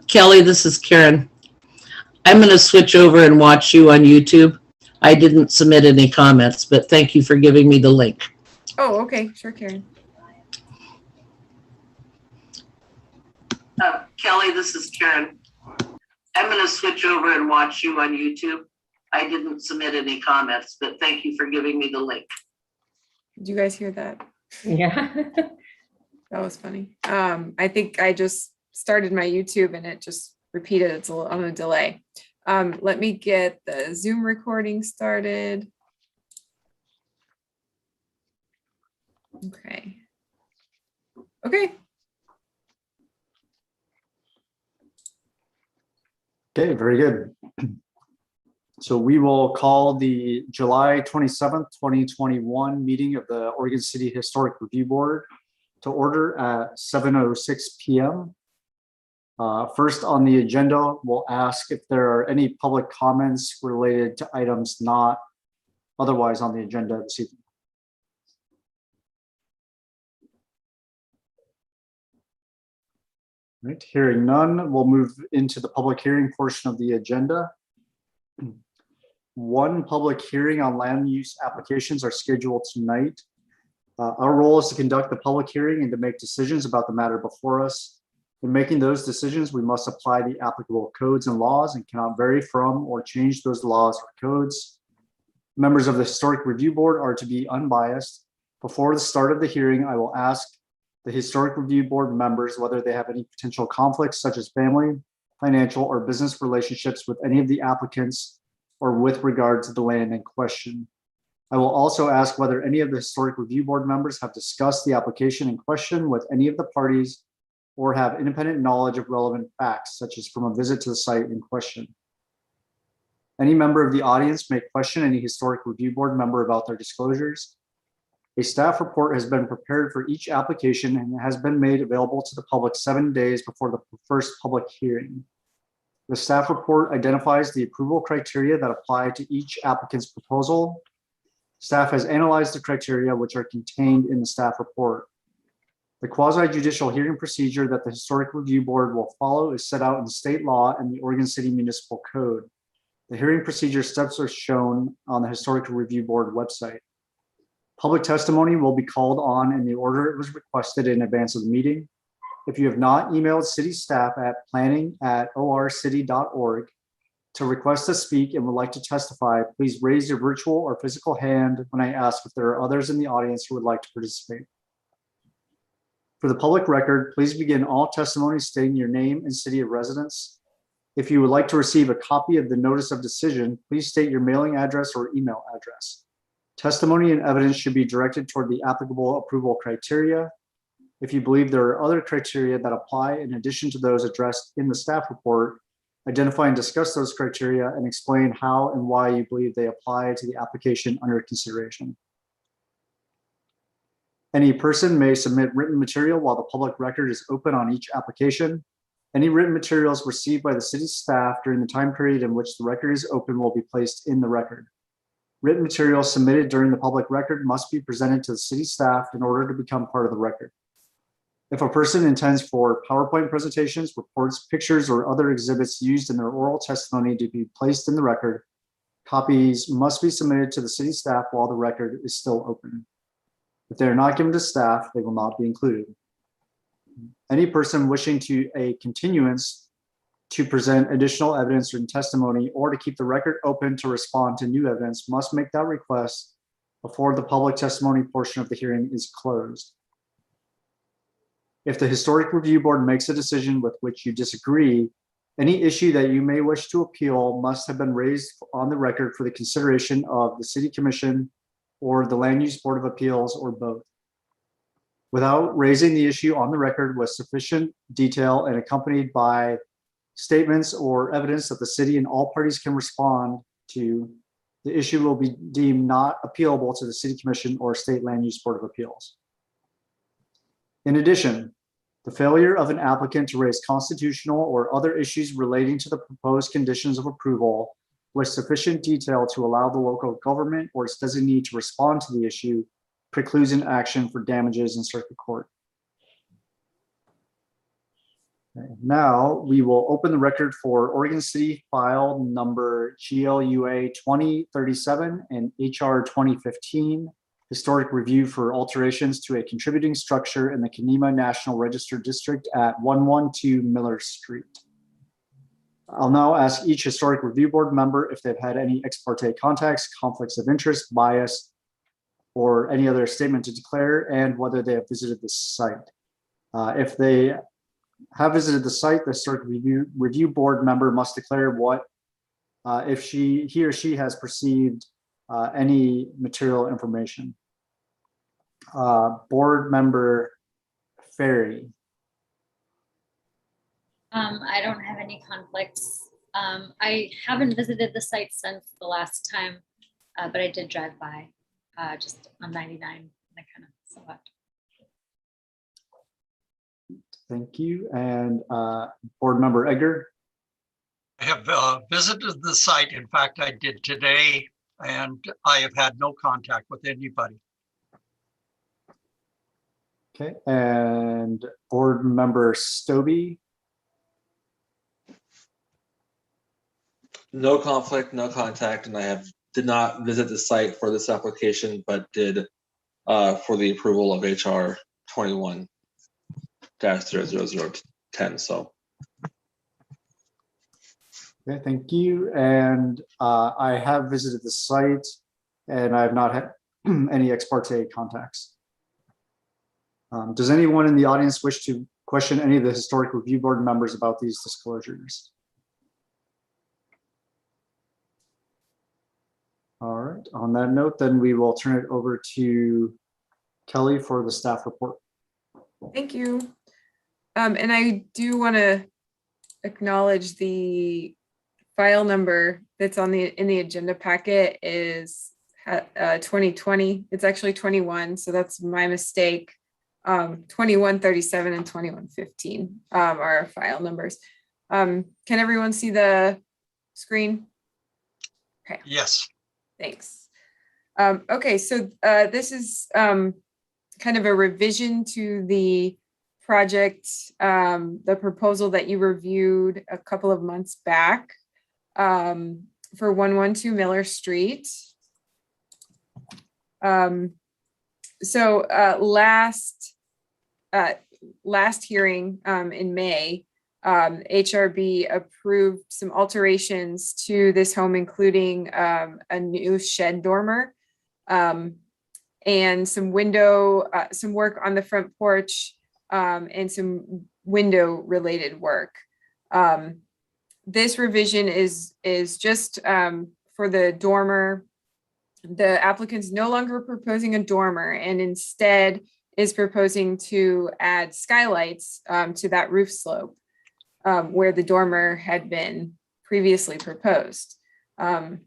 Kelly, this is Karen. I'm going to switch over and watch you on YouTube. I didn't submit any comments, but thank you for giving me the link. Oh, okay. Sure, Karen. Kelly, this is Karen. I'm going to switch over and watch you on YouTube. I didn't submit any comments, but thank you for giving me the link. Did you guys hear that? Yeah. That was funny. I think I just started my YouTube and it just repeated. It's on a delay. Let me get the Zoom recording started. Okay. Okay. Okay, very good. So we will call the July 27th, 2021 meeting of the Oregon City Historic Review Board to order at 7:06 p.m. First on the agenda, we'll ask if there are any public comments related to items not otherwise on the agenda this evening. Right, hearing none, we'll move into the public hearing portion of the agenda. One public hearing on land use applications are scheduled tonight. Our role is to conduct the public hearing and to make decisions about the matter before us. In making those decisions, we must apply the applicable codes and laws and cannot vary from or change those laws or codes. Members of the Historic Review Board are to be unbiased. Before the start of the hearing, I will ask the Historic Review Board members whether they have any potential conflicts such as family, financial, or business relationships with any of the applicants or with regard to the land in question. I will also ask whether any of the Historic Review Board members have discussed the application in question with any of the parties or have independent knowledge of relevant facts, such as from a visit to the site in question. Any member of the audience may question any Historic Review Board member about their disclosures. A staff report has been prepared for each application and has been made available to the public 7 days before the first public hearing. The staff report identifies the approval criteria that apply to each applicant's proposal. Staff has analyzed the criteria which are contained in the staff report. The quasi-judicial hearing procedure that the Historic Review Board will follow is set out in state law and the Oregon City Municipal Code. The hearing procedure steps are shown on the Historic Review Board website. Public testimony will be called on in the order it was requested in advance of the meeting. If you have not emailed city staff at planning@orcity.org to request to speak and would like to testify, please raise your virtual or physical hand when I ask if there are others in the audience who would like to participate. For the public record, please begin all testimony stating your name and city of residence. If you would like to receive a copy of the notice of decision, please state your mailing address or email address. Testimony and evidence should be directed toward the applicable approval criteria. If you believe there are other criteria that apply in addition to those addressed in the staff report, identify and discuss those criteria and explain how and why you believe they apply to the application under consideration. Any person may submit written material while the public record is open on each application. Any written materials received by the city staff during the time period in which the record is open will be placed in the record. Written materials submitted during the public record must be presented to the city staff in order to become part of the record. If a person intends for PowerPoint presentations, reports, pictures, or other exhibits used in their oral testimony to be placed in the record, copies must be submitted to the city staff while the record is still open. If they are not given to staff, they will not be included. Any person wishing to a continuance to present additional evidence or testimony or to keep the record open to respond to new evidence must make that request before the public testimony portion of the hearing is closed. If the Historic Review Board makes a decision with which you disagree, any issue that you may wish to appeal must have been raised on the record for the consideration of the City Commission or the Land Use Board of Appeals or both. Without raising the issue on the record with sufficient detail and accompanied by statements or evidence that the city and all parties can respond to, the issue will be deemed not appealable to the City Commission or State Land Use Board of Appeals. In addition, the failure of an applicant to raise constitutional or other issues relating to the proposed conditions of approval with sufficient detail to allow the local government or its designee to respond to the issue precludes an action for damages in circuit court. Okay, now we will open the record for Oregon City file number GLUA 2037 and HR 2015, historic review for alterations to a contributing structure in the Kenema National Register District at 112 Miller Street. I'll now ask each historic review board member if they've had any ex parte contacts, conflicts of interest, bias, or any other statement to declare, and whether they have visited the site. If they have visited the site, the historic review board member must declare what, if he or she has perceived any material information. Board member Ferry. I don't have any conflicts. I haven't visited the site since the last time, but I did drive by just on 99 and I kind of saw it. Thank you. And board member Edgar. I have visited the site. In fact, I did today, and I have had no contact with anybody. Okay. And board member Stobie. No conflict, no contact, and I did not visit the site for this application, but did for the approval of HR 21-00010. So. Okay, thank you. And I have visited the site, and I have not had any ex parte contacts. Does anyone in the audience wish to question any of the historic review board members about these disclosures? All right, on that note, then we will turn it over to Kelly for the staff report. Thank you. And I do want to acknowledge the file number that's in the agenda packet is 2020. It's actually 21, so that's my mistake. 2137 and 2115 are our file numbers. Can everyone see the screen? Okay. Yes. Thanks. Okay, so this is kind of a revision to the project, the proposal that you reviewed a couple of months back for 112 Miller Street. So last hearing in May, HRB approved some alterations to this home, including a new shed dormer and some work on the front porch and some window related work. This revision is just for the dormer. The applicant's no longer proposing a dormer and instead is proposing to add skylights to that roof slope where the dormer had been previously proposed. So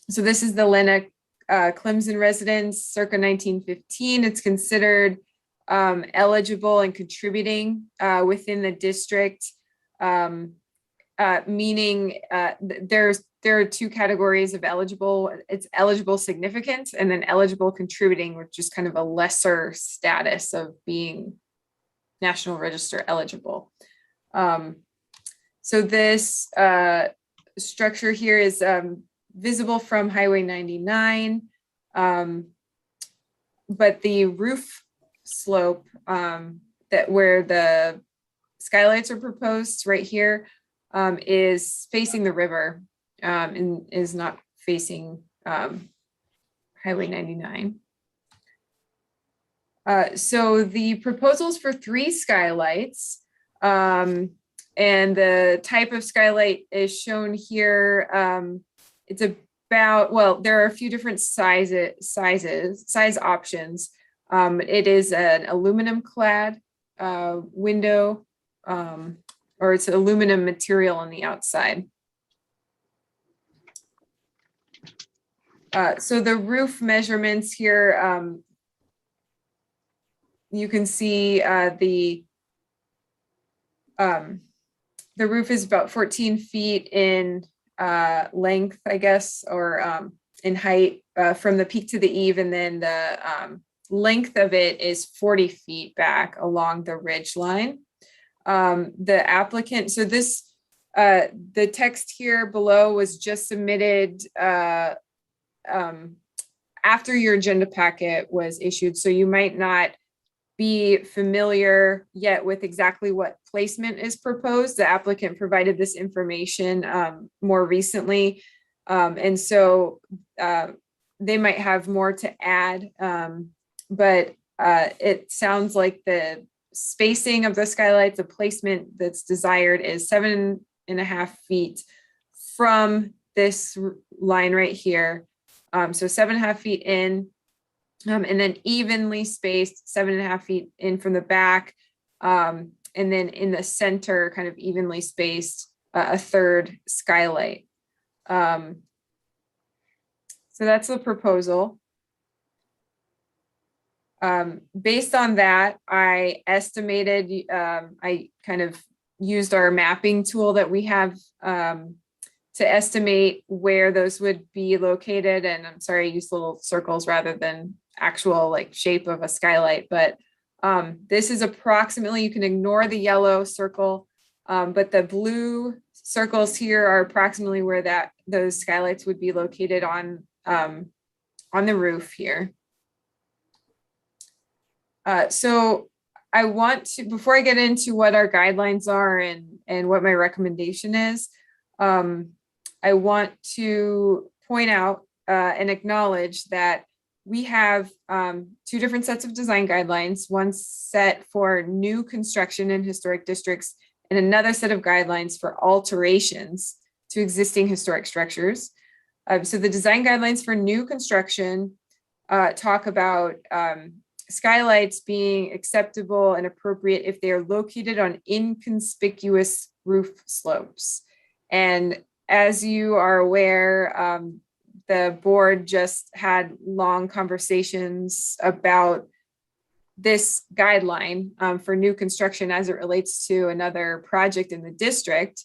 this is the Lena Clemson residence circa 1915. It's considered eligible and contributing within the district, meaning there are two categories of eligible. It's eligible significant and then eligible contributing, which is kind of a lesser status of being National Register eligible. So this structure here is visible from Highway 99, but the roof slope that where the skylights are proposed right here is facing the river and is not facing Highway 99. So the proposals for 3 skylights and the type of skylight is shown here. It's about, well, there are a few different size options. It is an aluminum clad window, or it's aluminum material on the outside. So the roof measurements here, you can see the roof is about 14 feet in length, I guess, or in height from the peak to the eave, and then the length of it is 40 feet back along the ridge line. The applicant, so this, the text here below was just submitted after your agenda packet was issued, so you might not be familiar yet with exactly what placement is proposed. The applicant provided this information more recently, and so they might have more to add, but it sounds like the spacing of the skylights, the placement that's desired is 7.5 feet from this line right here. So 7.5 feet in, and then evenly spaced 7.5 feet in from the back. And then in the center, kind of evenly spaced, a third skylight. So that's the proposal. Based on that, I estimated, I kind of used our mapping tool that we have to estimate where those would be located. And I'm sorry, I used little circles rather than actual like shape of a skylight, but this is approximately, you can ignore the yellow circle, but the blue circles here are approximately where those skylights would be located on the roof here. So I want to, before I get into what our guidelines are and what my recommendation is, I want to point out and acknowledge that we have two different sets of design guidelines, one set for new construction in historic districts and another set of guidelines for alterations to existing historic structures. So the design guidelines for new construction talk about skylights being acceptable and appropriate if they are located on inconspicuous roof slopes. And as you are aware, the board just had long conversations about this guideline for new construction as it relates to another project in the district.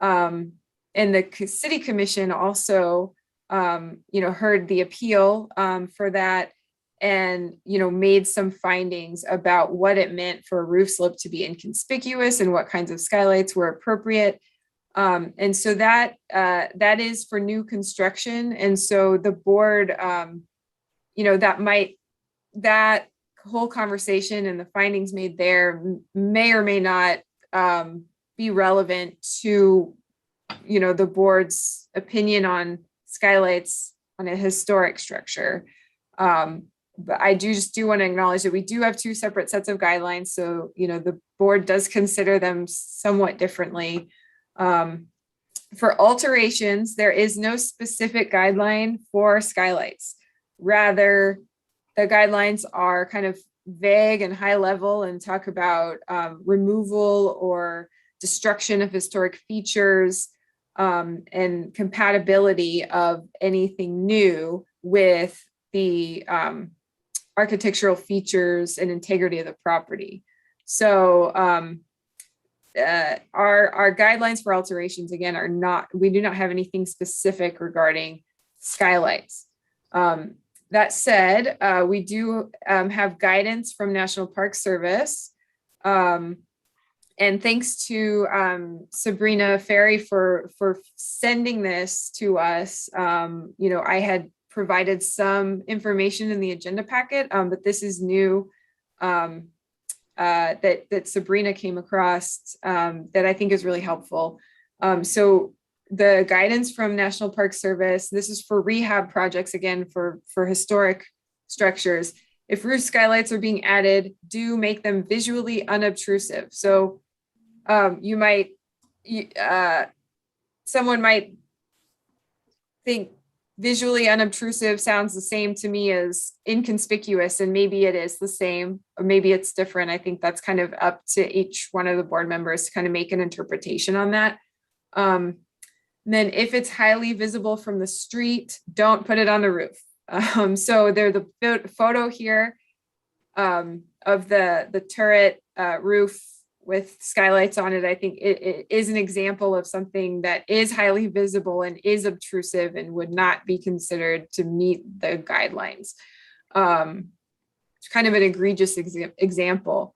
And the city commission also, heard the appeal for that and, made some findings about what it meant for a roof slope to be inconspicuous and what kinds of skylights were appropriate. And so that is for new construction. And so the board, that whole conversation and the findings made there may or may not be relevant to, the board's opinion on skylights on a historic structure. But I just want to acknowledge that we do have two separate sets of guidelines. So, the board does consider them somewhat differently. For alterations, there is no specific guideline for skylights. Rather, the guidelines are kind of vague and high level and talk about removal or destruction of historic features and compatibility of anything new with the architectural features and integrity of the property. So our guidelines for alterations, again, we do not have anything specific regarding skylights. That said, we do have guidance from National Park Service. And thanks to Sabrina Ferry for sending this to us. I had provided some information in the agenda packet, but this is new that Sabrina came across that I think is really helpful. So the guidance from National Park Service, this is for rehab projects, again, for historic structures. If roof skylights are being added, do make them visually unobtrusive. So someone might think visually unobtrusive sounds the same to me as inconspicuous, and maybe it is the same, or maybe it's different. I think that's kind of up to each one of the board members to kind of make an interpretation on that. Then if it's highly visible from the street, don't put it on the roof. So there's the photo here of the turret roof with skylights on it. I think it is an example of something that is highly visible and is obtrusive and would not be considered to meet the guidelines. It's kind of an egregious example.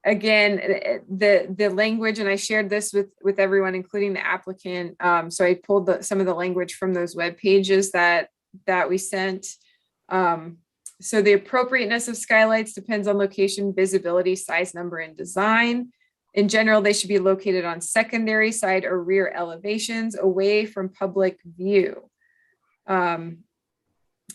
again, the language, and I shared this with everyone, including the applicant. So I pulled some of the language from those web pages that we sent. So the appropriateness of skylights depends on location, visibility, size, number, and design. In general, they should be located on secondary, side, or rear elevations away from public view. As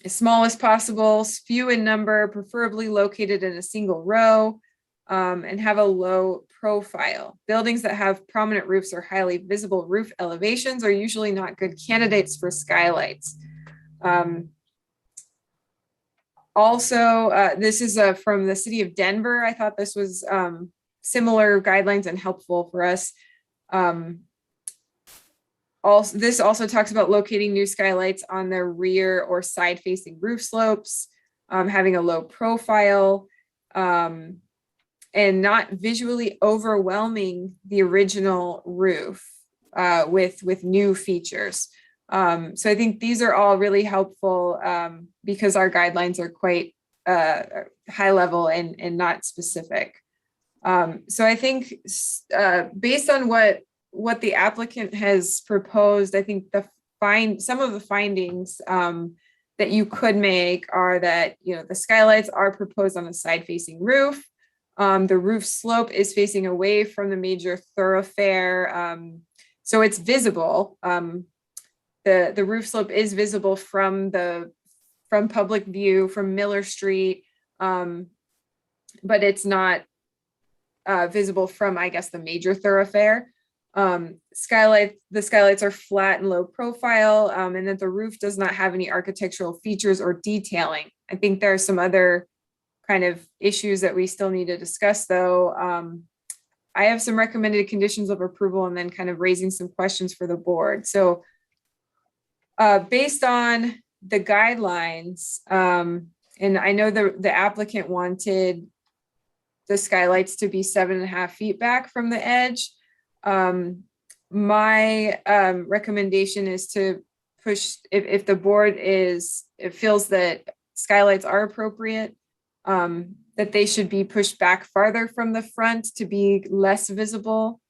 small as possible, few in number, preferably located in a single row, and have a low profile. Buildings that have prominent roofs or highly visible roof elevations are usually not good candidates for skylights. Also, this is from the city of Denver. I thought this was similar guidelines and helpful for us. This also talks about locating new skylights on the rear or side facing roof slopes, having a low profile, and not visually overwhelming the original roof with new features. So I think these are all really helpful because our guidelines are quite high level and not specific. So I think based on what the applicant has proposed, I think some of the findings that you could make are that, the skylights are proposed on a side facing roof. The roof slope is facing away from the major thoroughfare. So it's visible. The roof slope is visible from public view from Miller Street, but it's not visible from, I guess, the major thoroughfare. The skylights are flat and low profile, and that the roof does not have any architectural features or detailing. I think there are some other kind of issues that we still need to discuss, though. I have some recommended conditions of approval and then kind of raising some questions for the board. So based on the guidelines, and I know the applicant wanted the skylights to be 7.5 feet back from the edge. My recommendation is to push, if the board feels that skylights are appropriate, that they should be pushed back farther from the front to be less visible.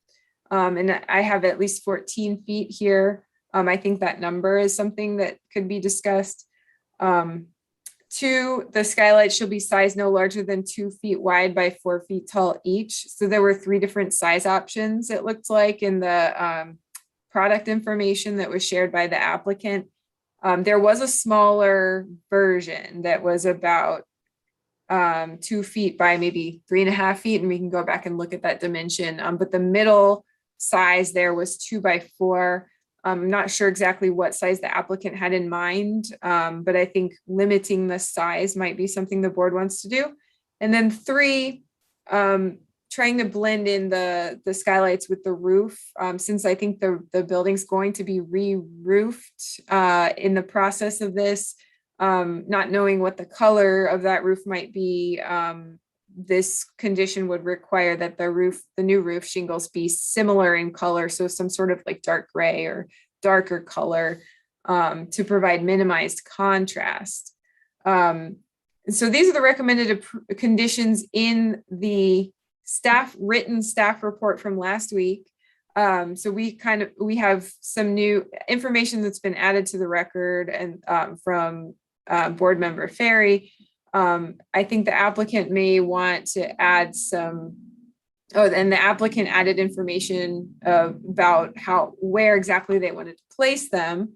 And I have at least 14 feet here. I think that number is something that could be discussed. 2, the skylights shall be sized no larger than 2 feet wide by 4 feet tall each. So there were 3 different size options, it looked like, in the product information that was shared by the applicant. There was a smaller version that was about 2 feet by maybe 3.5 feet, and we can go back and look at that dimension. But the middle size there was 2 by 4. I'm not sure exactly what size the applicant had in mind, but I think limiting the size might be something the board wants to do. And then 3, trying to blend in the skylights with the roof, since I think the building's going to be re-roofed in the process of this, not knowing what the color of that roof might be. This condition would require that the new roof shingles be similar in color. So some sort of like dark gray or darker color to provide minimized contrast. So these are the recommended conditions in the written staff report from last week. So we have some new information that's been added to the record and from board member Ferry. I think the applicant may want to add and the applicant added information about where exactly they wanted to place them.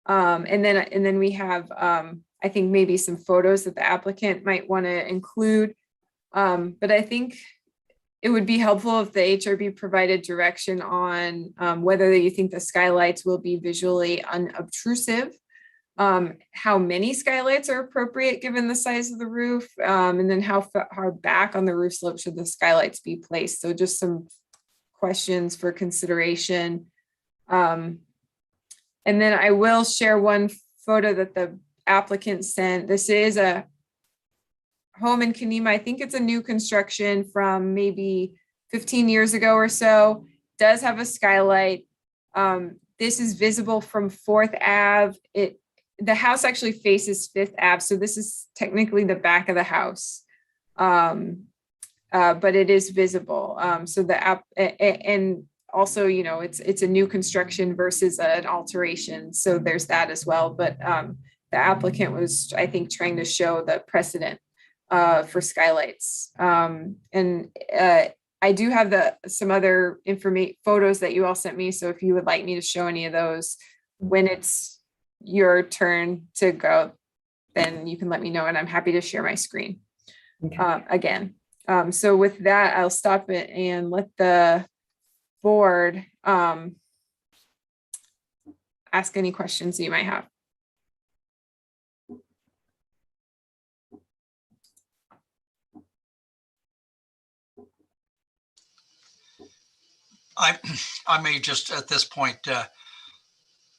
And then we have, I think maybe some photos that the applicant might want to include. But I think it would be helpful if the HRB provided direction on whether you think the skylights will be visually unobtrusive. How many skylights are appropriate given the size of the roof, and then how far back on the roof slope should the skylights be placed. So just some questions for consideration. And then I will share one photo that the applicant sent. This is a home in Kenema. I think it's a new construction from maybe 15 years ago or so. Does have a skylight. This is visible from 4th Ave. The house actually faces 5th Ave, so this is technically the back of the house. but it is visible. So the app, and also, you know, it's a new construction versus an alteration. So there's that as well. But the applicant was, I think, trying to show the precedent for skylights. And I do have some other photos that you all sent me. So if you would like me to show any of those when it's your turn to go, then you can let me know, and I'm happy to share my screen again. So with that, I'll stop it and let the board ask any questions you might have. I may just at this point,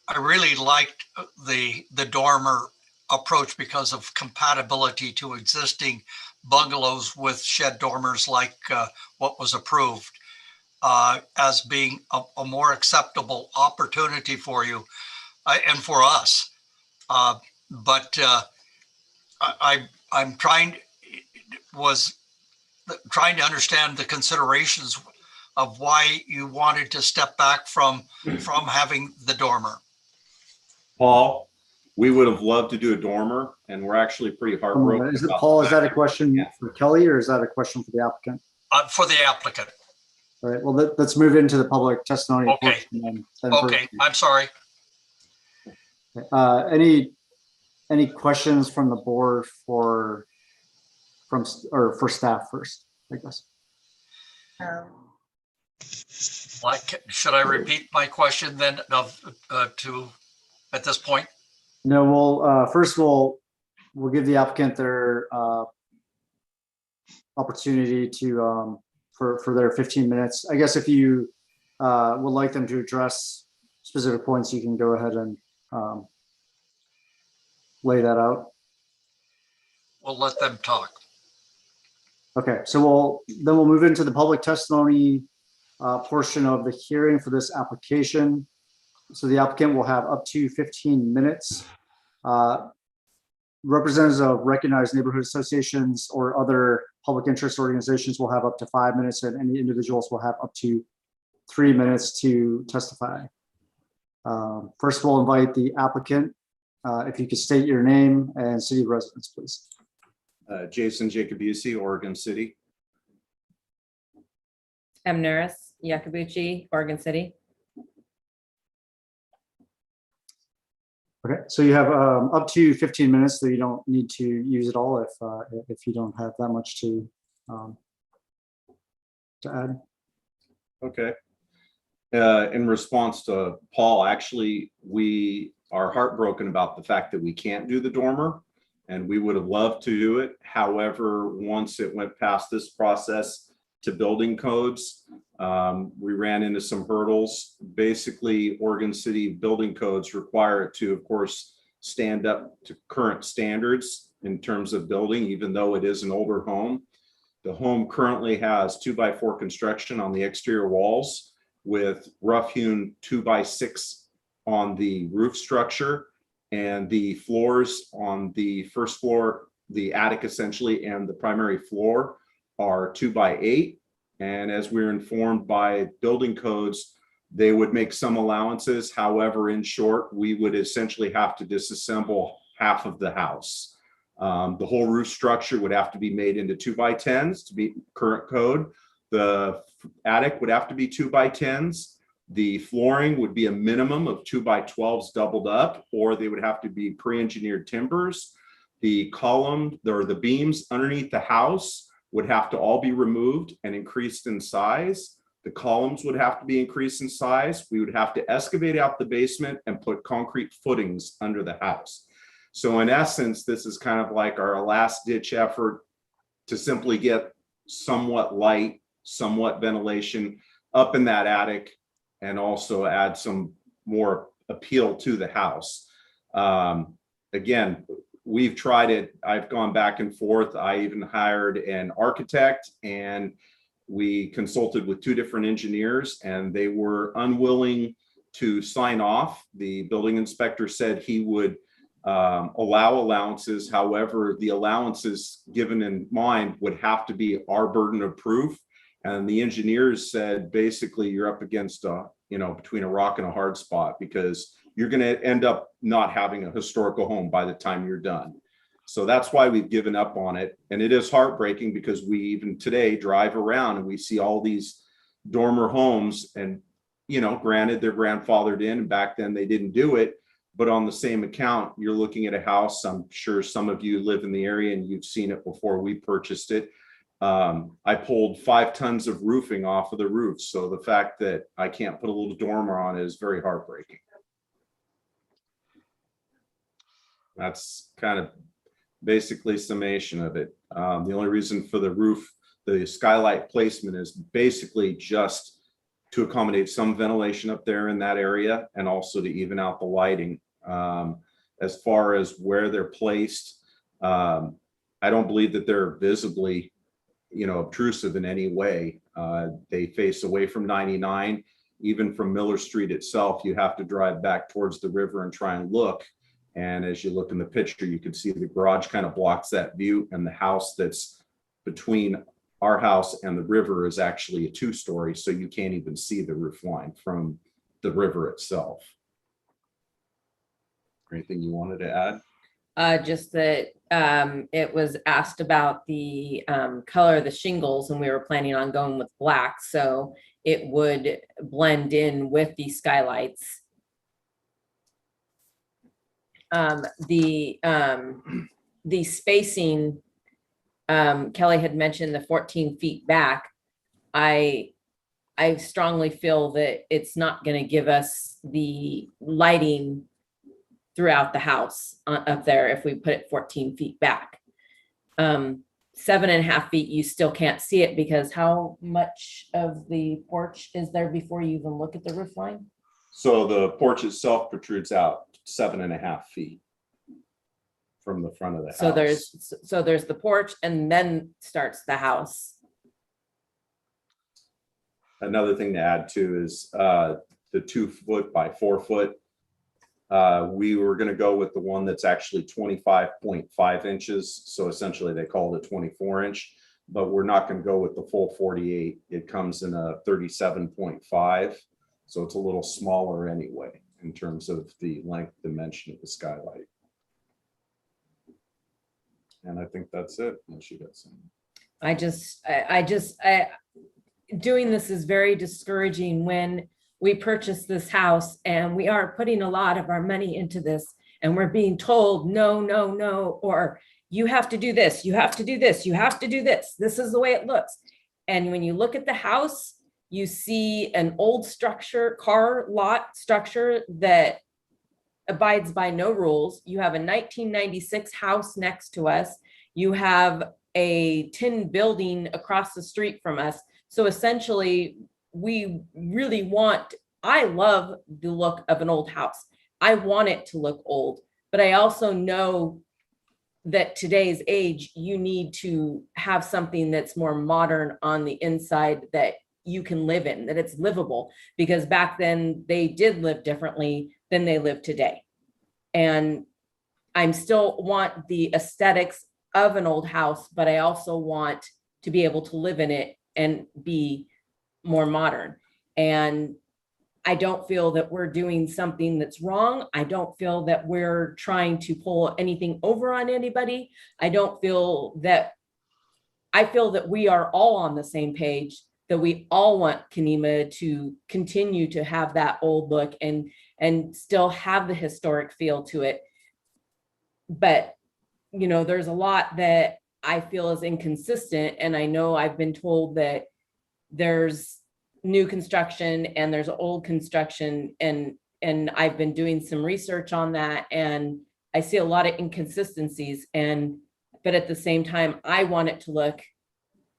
I really liked the dormer approach because of compatibility to existing bungalows with shed dormers like what was approved as being a more acceptable opportunity for you and for us. But I'm trying to understand the considerations of why you wanted to step back from having the dormer. Paul, we would have loved to do a dormer, and we're actually pretty heartbroken. Is it about Paul? the Is that a fact question for Kelly, or is that a question for the applicant? For the applicant. All right. Well, let's move into the public testimony. Okay. Then Okay, I'm sorry. Any questions from the board for staff first, I guess? Like, should I repeat my question then at this point? No, we'll first of all, we'll give the applicant their opportunity to for their 15 minutes. I guess if you would like them to address specific points, you can go ahead and lay that out. We'll let them talk. Okay, so we'll move into the public testimony portion of the hearing for this application. So the applicant will have up to 15 minutes. Representatives of recognized neighborhood associations or other public interest organizations will have up to 5 minutes, and any individuals will have up to 3 minutes to testify. First, we'll invite the applicant. If you could state your name and city of residence, please. Jason Jacobucci, Oregon City. M. Nuris Yakabuchi, Oregon City. Okay, so you have up to 15 minutes, so you don't need to use it all if you don't have that much to add. Okay. In response to Paul, actually, we are heartbroken about the fact that we can't do the dormer, and we would have loved to do it. However, once it went past this process to building codes, we ran into some hurdles. Basically, Oregon City building codes require it to, of course, stand up to current standards in terms of building, even though it is an older home. The home currently has 2x4 construction on the exterior walls with rough hewn 2x6 on the roof structure, and the floors on the first floor, the attic essentially, and the primary floor are 2x8. And as we were informed by building codes, they would make some allowances. However, in short, we would essentially have to disassemble half of the house. The whole roof structure would have to be made into 2x10s to meet current code. The attic would have to be 2x10s. The flooring would be a minimum of 2x12s doubled up, or they would have to be pre-engineered timbers. The column or the beams underneath the house would have to all be removed and increased in size. The columns would have to be increased in size. We would have to excavate out the basement and put concrete footings under the house. So in essence, this is kind of like our last ditch effort to simply get somewhat light, somewhat ventilation up in that attic, and also add some more appeal to the house. Again, we've tried it. I've gone back and forth. I even hired an architect, and we consulted with 2 different engineers, and they were unwilling to sign off. The building inspector said he would allow allowances. However, the allowances given in mind would have to be our burden of proof. And the engineers said, basically, you're up against between a rock and a hard spot, because you're going to end up not having a historical home by the time you're done. So that's why we've given up on it. And it is heartbreaking, because we even today drive around and we see all these dormer homes, and, granted, they're grandfathered in, and back then they didn't do it. But on the same account, you're looking at a house. I'm sure some of you live in the area and you've seen it before we purchased it. I pulled 5 tons of roofing off of the roof. So the fact that I can't put a little dormer on it is very heartbreaking. That's kind of basically summation of it. The only reason for the roof, the skylight placement, is basically just to accommodate some ventilation up there in that area, and also to even out the lighting. As far as where they're placed, I don't believe that they're visibly, obtrusive in any way. They face away from 99. Even from Miller Street itself, you have to drive back towards the river and try and look. And as you look in the picture, you can see the garage kind of blocks that view, and the house that's between our house and the river is actually a 2-story, so you can't even see the roof line from the river itself. Anything you wanted to add? Just that it was asked about the color of the shingles, and we were planning on going with black, so it would blend in with the skylights. The spacing, Kelly had mentioned the 14 feet back. I strongly feel that it's not going to give us the lighting throughout the house up there if we put it 14 feet back. 7.5 feet, you still can't see it, because how much of the porch is there before you even look at the roof line? So the porch itself protrudes out 7.5 feet from the front of the house. So there's the porch, and then starts the house. Another thing to add too is the 2 foot by 4 foot. We were going to go with the one that's actually 25.5 inches. So essentially they call it a 24-inch, but we're not going to go with the full 48. It comes in a 37.5. So it's a little smaller anyway, in terms of the length dimension of the skylight. And I think that's it, unless you got something. Doing this is very discouraging when we purchased this house and we are putting a lot of our money into this, and we're being told, no, no, no, or you have to do this, you have to do this, you have to do this. This is the way it looks. And when you look at the house, you see an old structure, car lot structure that abides by no rules. You have a 1996 house next to us. You have a tin building across the street from us. So essentially, we really I love the look of an old house. I want it to look old, but I also know that today's age, you need to have something that's more modern on the inside that you can live in, that it's livable, because back then they did live differently than they live today. And I still want the aesthetics of an old house, but I also want to be able to live in it and be more modern. And I don't feel that we're doing something that's wrong. I don't feel that we're trying to pull anything over on anybody. I feel that we are all on the same page, that we all want Kenema to continue to have that old look and still have the historic feel to it. But, there's a lot that I feel is inconsistent. And I know I've been told that there's new construction and there's old construction, and I've been doing some research on that, and I see a lot of inconsistencies. But at the same time, I want it to look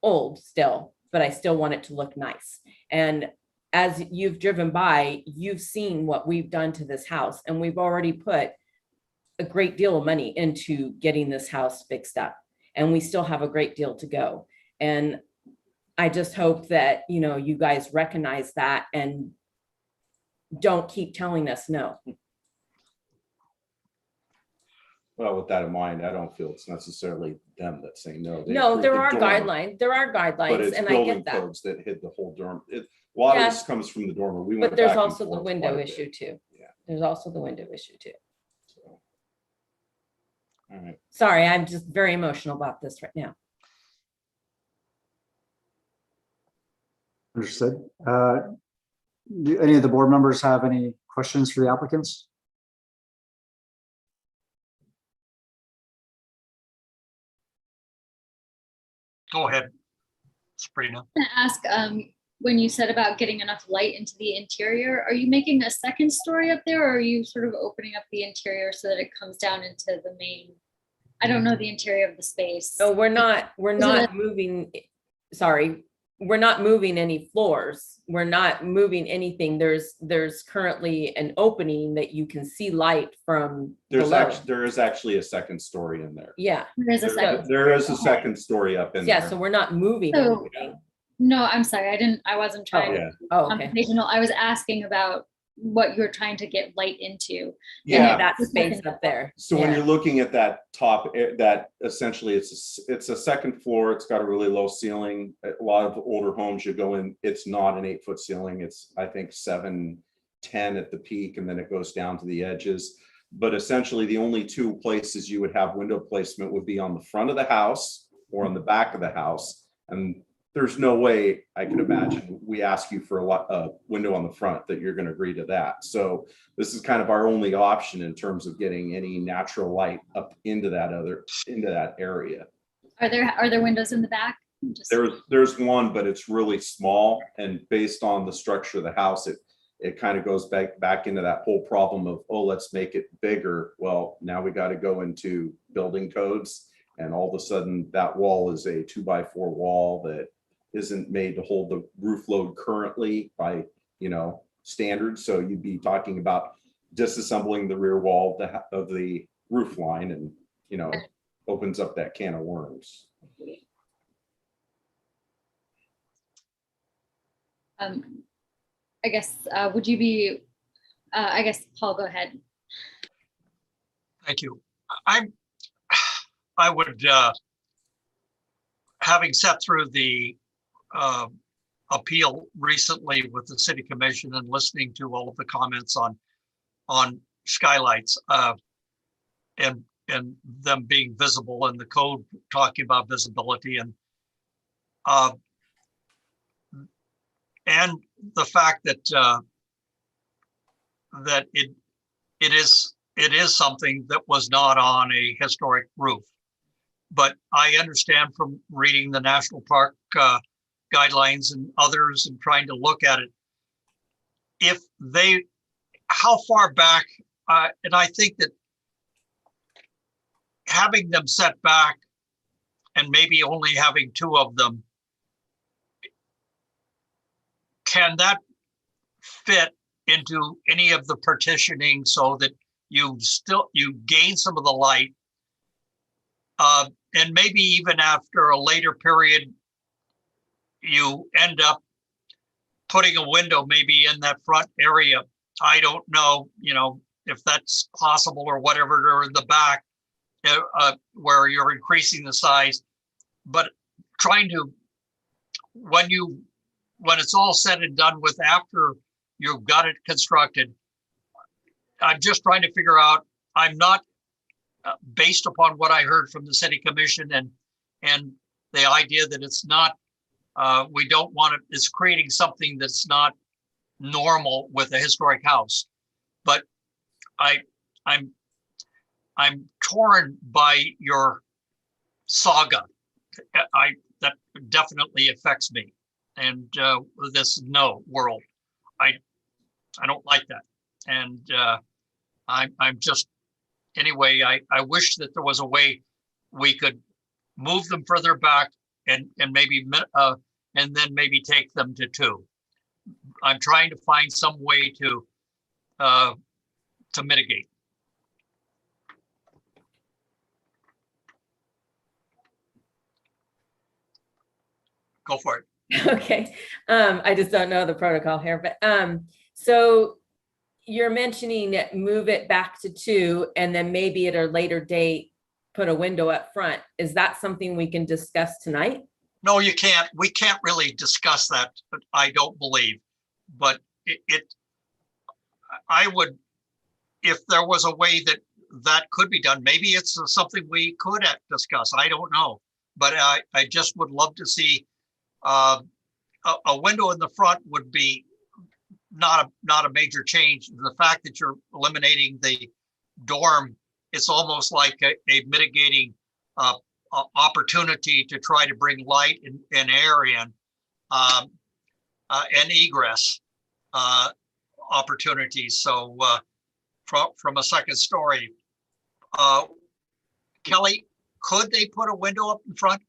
old still, but I still want it to look nice. And as you've driven by, you've seen what we've done to this house, and we've already put a great deal of money into getting this house fixed up, and we still have a great deal to go. And I just hope that, you guys recognize that and don't keep telling us no. Well, with that in mind, I don't feel it's necessarily them that's saying no. They No, approved there the are dormer, guidelines, there are But guidelines, it's and I building get that. codes that hit the whole dorm. A lot of Yeah. this comes from the dormer. We went But there's back and also the forth window quite a bit. issue too. Yeah. There's also the window issue too. So. All right. Sorry, I'm just very emotional about this right now. Understood. Do any of the board members have any questions for the applicants? Go ahead, Sabrina. I'm gonna ask, when you said about getting enough light into the interior, are you making a second story up there, or are you sort of opening up the interior so that it comes down into the main? I don't know the interior of the space. No, we're not Is it moving, sorry, we're not moving any floors. We're not moving anything. There's currently an opening that you can see light from below. There is actually a second story in there. Yeah, There is a second. There is a second story up in yeah, there. so we're not moving So- anything. No, I'm sorry. I wasn't trying Yeah. Oh, okay. conversational. I was asking about what you're trying to get light into. Yeah, Yeah. that space up there. So when Yeah. you're looking at that top, that essentially it's a second floor. It's got a really low ceiling. A lot of older homes you go in, it's not an 8-foot ceiling. It's, I think, 7-10 at the peak, and then it goes down to the edges. But essentially the only two places you would have window placement would be on the front of the house or on the back of the house. And there's no way I can imagine we ask you for a window on the front that you're going to agree to that. So this is kind of our only option in terms of getting any natural light up into that area. Are there windows in the back? Just- There's one, but it's really small, and based on the structure of the house, it kind of goes back into that whole problem of, oh, let's make it bigger. Well, now we got to go into building codes, and all of a sudden that wall is a 2x4 wall that isn't made to hold the roof load currently by, standards. So you'd be talking about disassembling the rear wall of the roof line, and, opens up that can of worms. I guess, would you be, I guess, Paul, go ahead. Thank you. I would, having sat through the appeal recently with the city commission and listening to all of the comments on skylights and them being visible, and the code talking about visibility, and the fact that that it is something that was not on a historic roof. But I understand from reading the National Park guidelines and others and trying to look at it, how far back, and I think that having them set back and maybe only having 2 of them, can that fit into any of the partitioning so that you gain some of the light, and maybe even after a later period, you end up putting a window maybe in that front area. I don't know, if that's possible or whatever, or in the back, where you're increasing the size, but trying to, when it's all said and done with, after you've got it constructed, I'm just trying to figure out, I'm not, based upon what I heard from the city commission and the idea that it's not, we don't want it, it's creating something that's not normal with a historic house. But I'm torn by your saga. That definitely affects me. And this no world, I don't like that. And I'm just, anyway, I wish that there was a way we could move them further back and maybe and then maybe take them to 2. I'm trying to find some way to mitigate. Go for it. Okay, I just don't know the protocol here, but so you're mentioning that move it back to 2 and then maybe at a later date, put a window up front. Is that something we can discuss tonight? No, you can't. We can't really discuss that, but I don't believe. But I would, if there was a way that that could be done, maybe it's something we could discuss. I don't know. But I just would love to see a window in the front would be not a major change. The fact that you're eliminating the dorm, it's almost like a mitigating opportunity to try to bring light and air in and egress opportunities. So from a second story, Kelly, could they put a window up in front?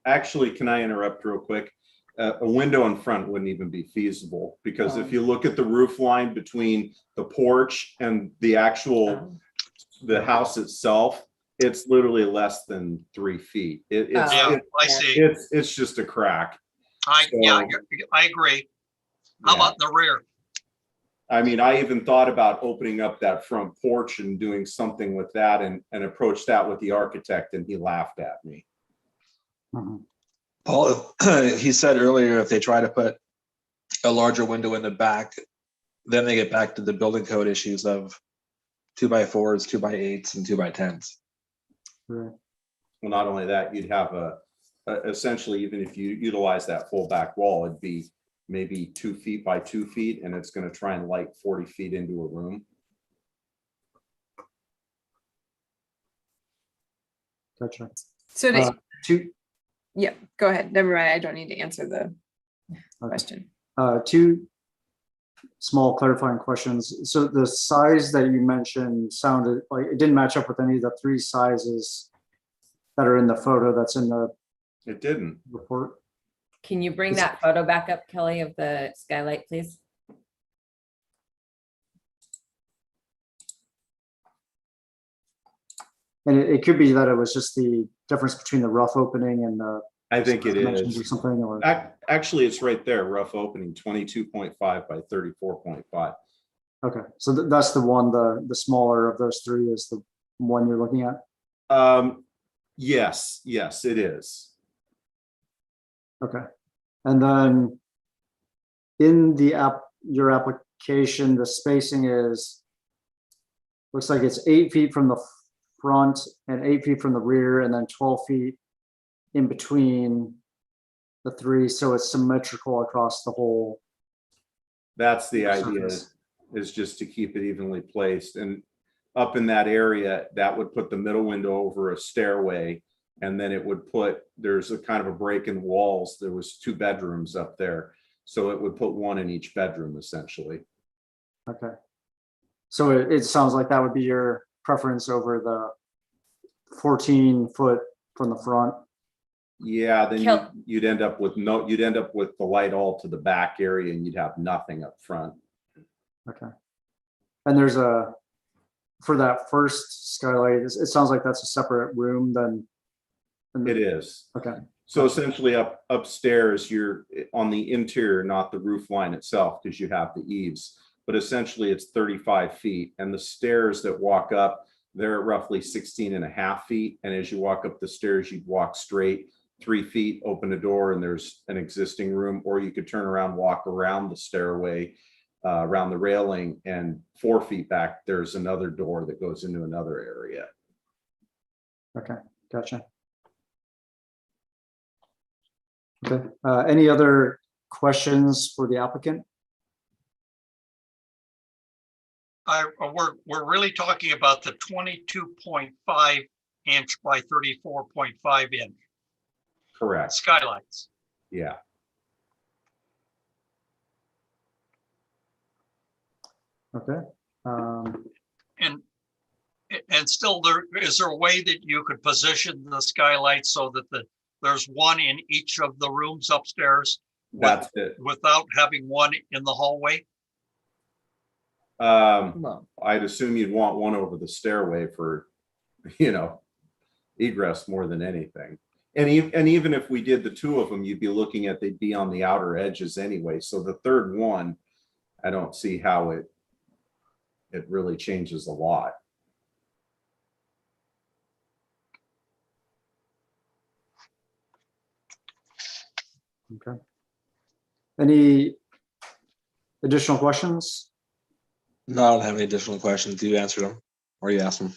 Actually, can I interrupt real quick? A window in front wouldn't even be feasible, because if you look at the roof line between the porch and the actual, the house itself, it's literally less than 3 feet. Yeah, I see. It's just a crack. Yeah, I agree. How about the rear? I mean, I even thought about opening up that front porch and doing something with that and approached that with the architect, and he laughed at me. Paul, he said earlier, if they try to put a larger window in the back, then they get back to the building code issues of 2x4s, 2x8s, and 2x10s. Right. Well, not only that, you'd have essentially, even if you utilize that full back wall, it'd be maybe 2 feet by 2 feet, and it's going to try and light 40 feet into a room. Gotcha. So Two, go ahead. Never mind. I don't need to answer the question. two small clarifying questions. So the size that you mentioned sounded like it didn't match up with any of the 3 sizes that are in the photo that's in the It didn't. report. Can you bring that photo back up, Kelly, of the skylight, please? And it could be that it was just the difference between the rough opening and the I think it dimensions or is. something, or Actually, it's right there, rough opening, 22.5 by 34.5. okay. So that's the one, the smaller of those 3 is the one you're looking at. Yes, it is. Okay. And then in the your application, the spacing looks like it's 8 feet from the front and 8 feet from the rear, and then 12 feet in between the 3. So it's symmetrical across the whole. That's the idea, surface. is just to keep it evenly placed. And up in that area, that would put the middle window over a stairway. And then it would there's a kind of a break in walls. There was 2 bedrooms up there. So it would put 1 in each bedroom, essentially. Okay. So it sounds like that would be your preference over the 14-foot from the front. Yeah, then Kel- you'd end up with the light all to the back area, and you'd have nothing up front. Okay. And there's for that first skylight, it sounds like that's a separate room than. It is. Okay. So essentially upstairs, you're on the interior, not the roof line itself, because you have the eaves, but essentially it's 35 feet, and the stairs that walk up, they're roughly 16.5 feet. And as you walk up the stairs, you'd walk straight 3 feet, open a door, and there's an existing room, or you could turn around, walk around the stairway, around the railing, and 4 feet back, there's another door that goes into another area. Okay. Gotcha. Okay. Any other questions for the applicant? We're really talking about the 22.5 inch by 34.5 inch Correct. skylights. Yeah. Okay. And still, is there a way that you could position the skylights so that there's 1 in each of the rooms upstairs That's it. without having 1 in the hallway? I'd assume you'd want 1 over the stairway for, egress more than anything. And even if we did the 2 of them, you'd be looking at, they'd be on the outer edges anyway. So the third one I don't see how it really changes a lot. Okay. Any additional questions? No, I don't have any additional questions. You answered them or you asked them.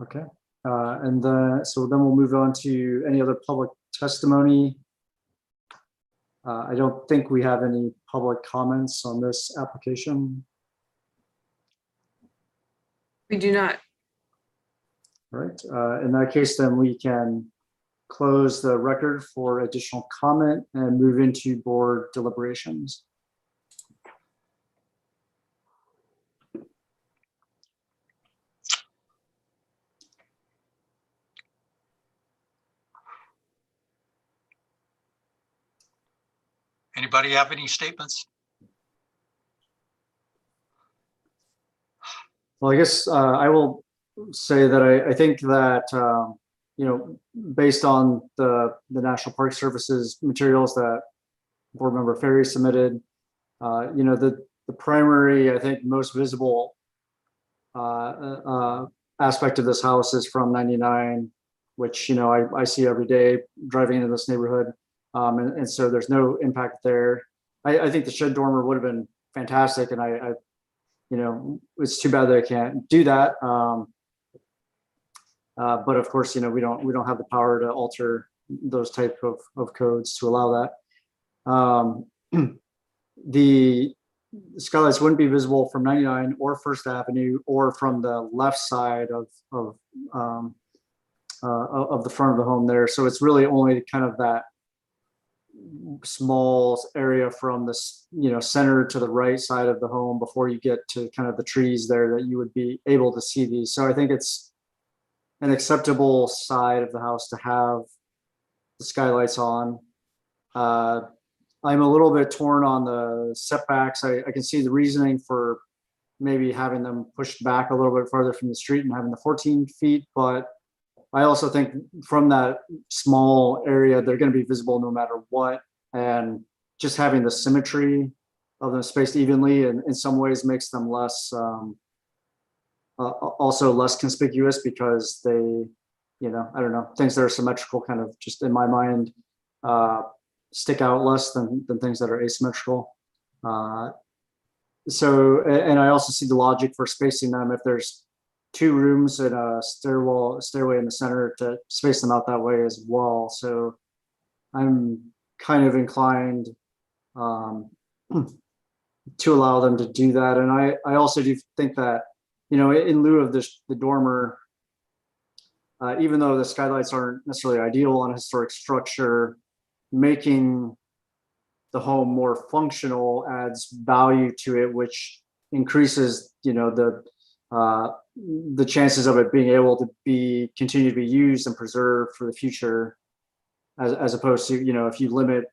Okay. So then we'll move on to any other public testimony. I don't think we have any public comments on this application. We do not. All right. In that case, then we can close the record for additional comment and move into board deliberations. Anybody have any statements? Well, I guess I will say that I think that, based on the National Park Service's materials that Board Member Ferry submitted, the primary, I think, most visible aspect of this house is from 99, which, I see every day driving into this neighborhood. And so there's no impact there. I think the shed dormer would have been fantastic, and I it's too bad that I can't do that. But of course, we don't have the power to alter those type of codes to allow that. The skylights wouldn't be visible from 99 or First Avenue or from the left side of the front of the home there. So it's really only kind of that small area from this, center to the right side of the home before you get to kind of the trees there that you would be able to see these. So I think it's an acceptable side of the house to have the skylights on. I'm a little bit torn on the setbacks. I can see the reasoning for maybe having them pushed back a little bit farther from the street and having the 14 feet, but I also think from that small area, they're going to be visible no matter what. And just having the symmetry of them spaced evenly and in some ways makes them less, also less conspicuous because they, I don't know, things that are symmetrical kind of just in my mind stick out less than things that are asymmetrical. So, and I also see the logic for spacing them if there's 2 rooms and a stairway in the center to space them out that way as well. So I'm kind of inclined to allow them to do that. And I also do think that, in lieu of the dormer, even though the skylights aren't necessarily ideal on a historic structure, making the home more functional adds value to it, which increases, the chances of it being able to continue to be used and preserved for the future, as opposed to, if you limit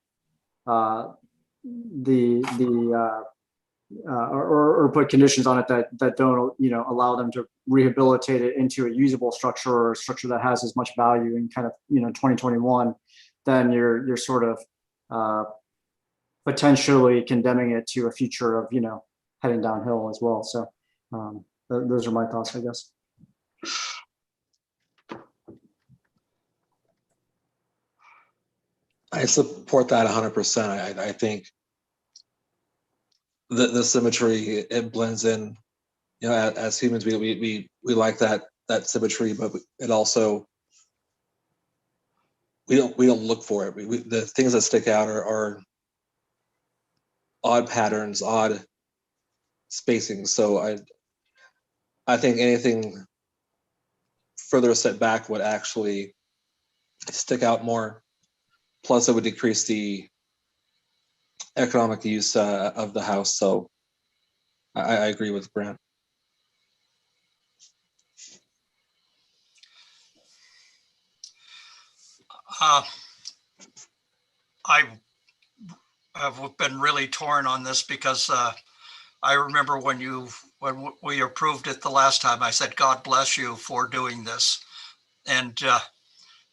or put conditions on it that don't, allow them to rehabilitate it into a usable structure or a structure that has as much value in kind of, 2021, then you're sort of potentially condemning it to a future of, heading downhill as well. So those are my thoughts, I guess. I support that 100%. I think the symmetry, it blends in. As humans, we like that symmetry, but it also we don't look for it. The things that stick out are odd patterns, odd spacing. So I think anything further set back would actually stick out more. Plus, it would decrease the economic use of the house. So I agree with Brent. I have been really torn on this because I remember when we approved it the last time, I said, God bless you for doing this. And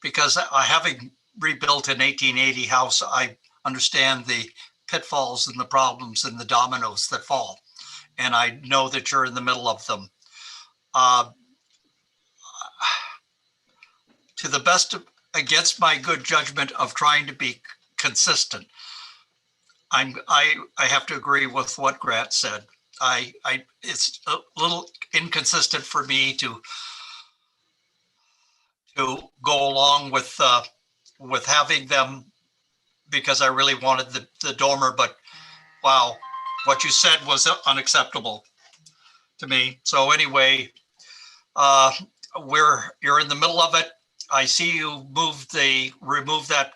because having rebuilt an 1880 house, I understand the pitfalls and the problems and the dominoes that fall. And I know that you're in the middle of them. To the best of, against my good judgment of trying to be consistent, I have to agree with what Grant said. It's a little inconsistent for me to go along with having them, because I really wanted the dormer, but wow, what you said was unacceptable to me. So anyway, you're in the middle of it. I see you remove that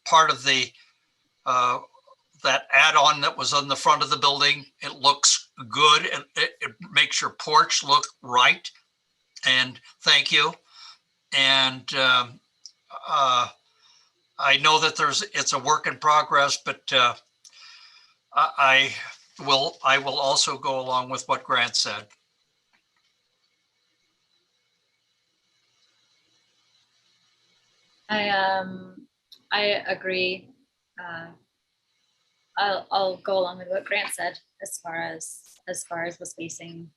part of the that add-on that was on the front of the building. It looks good, and it makes your porch look right. And thank you. And I know that it's a work in progress, but I will also go along with what Grant said. I agree. I'll go along with what Grant said as far as the spacing.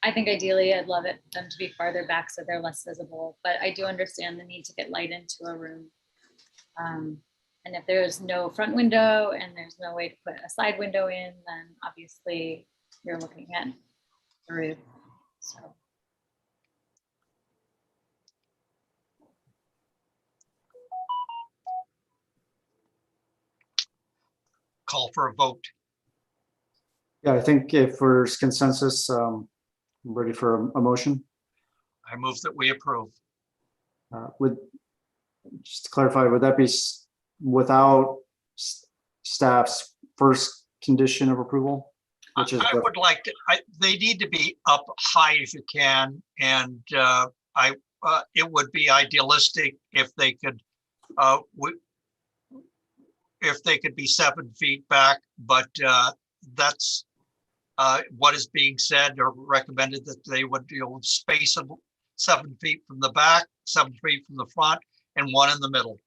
I think ideally I'd love them to be farther back so they're less visible, but I do understand the need to get light into a room. And if there's no front window and there's no way to put a side window in, then obviously you're looking at the roof. So. Call for a vote. Yeah, I think if there's consensus, I'm ready for a motion. I move that we approve. Just to clarify, would that be without staff's first condition of approval? Which is I would like to, they need to be up high as you can. And it would be idealistic if they could, be 7 feet back, but that's what is being said or recommended, that they would space them 7 feet from the back, 7 feet from the front, and 1 in the middle.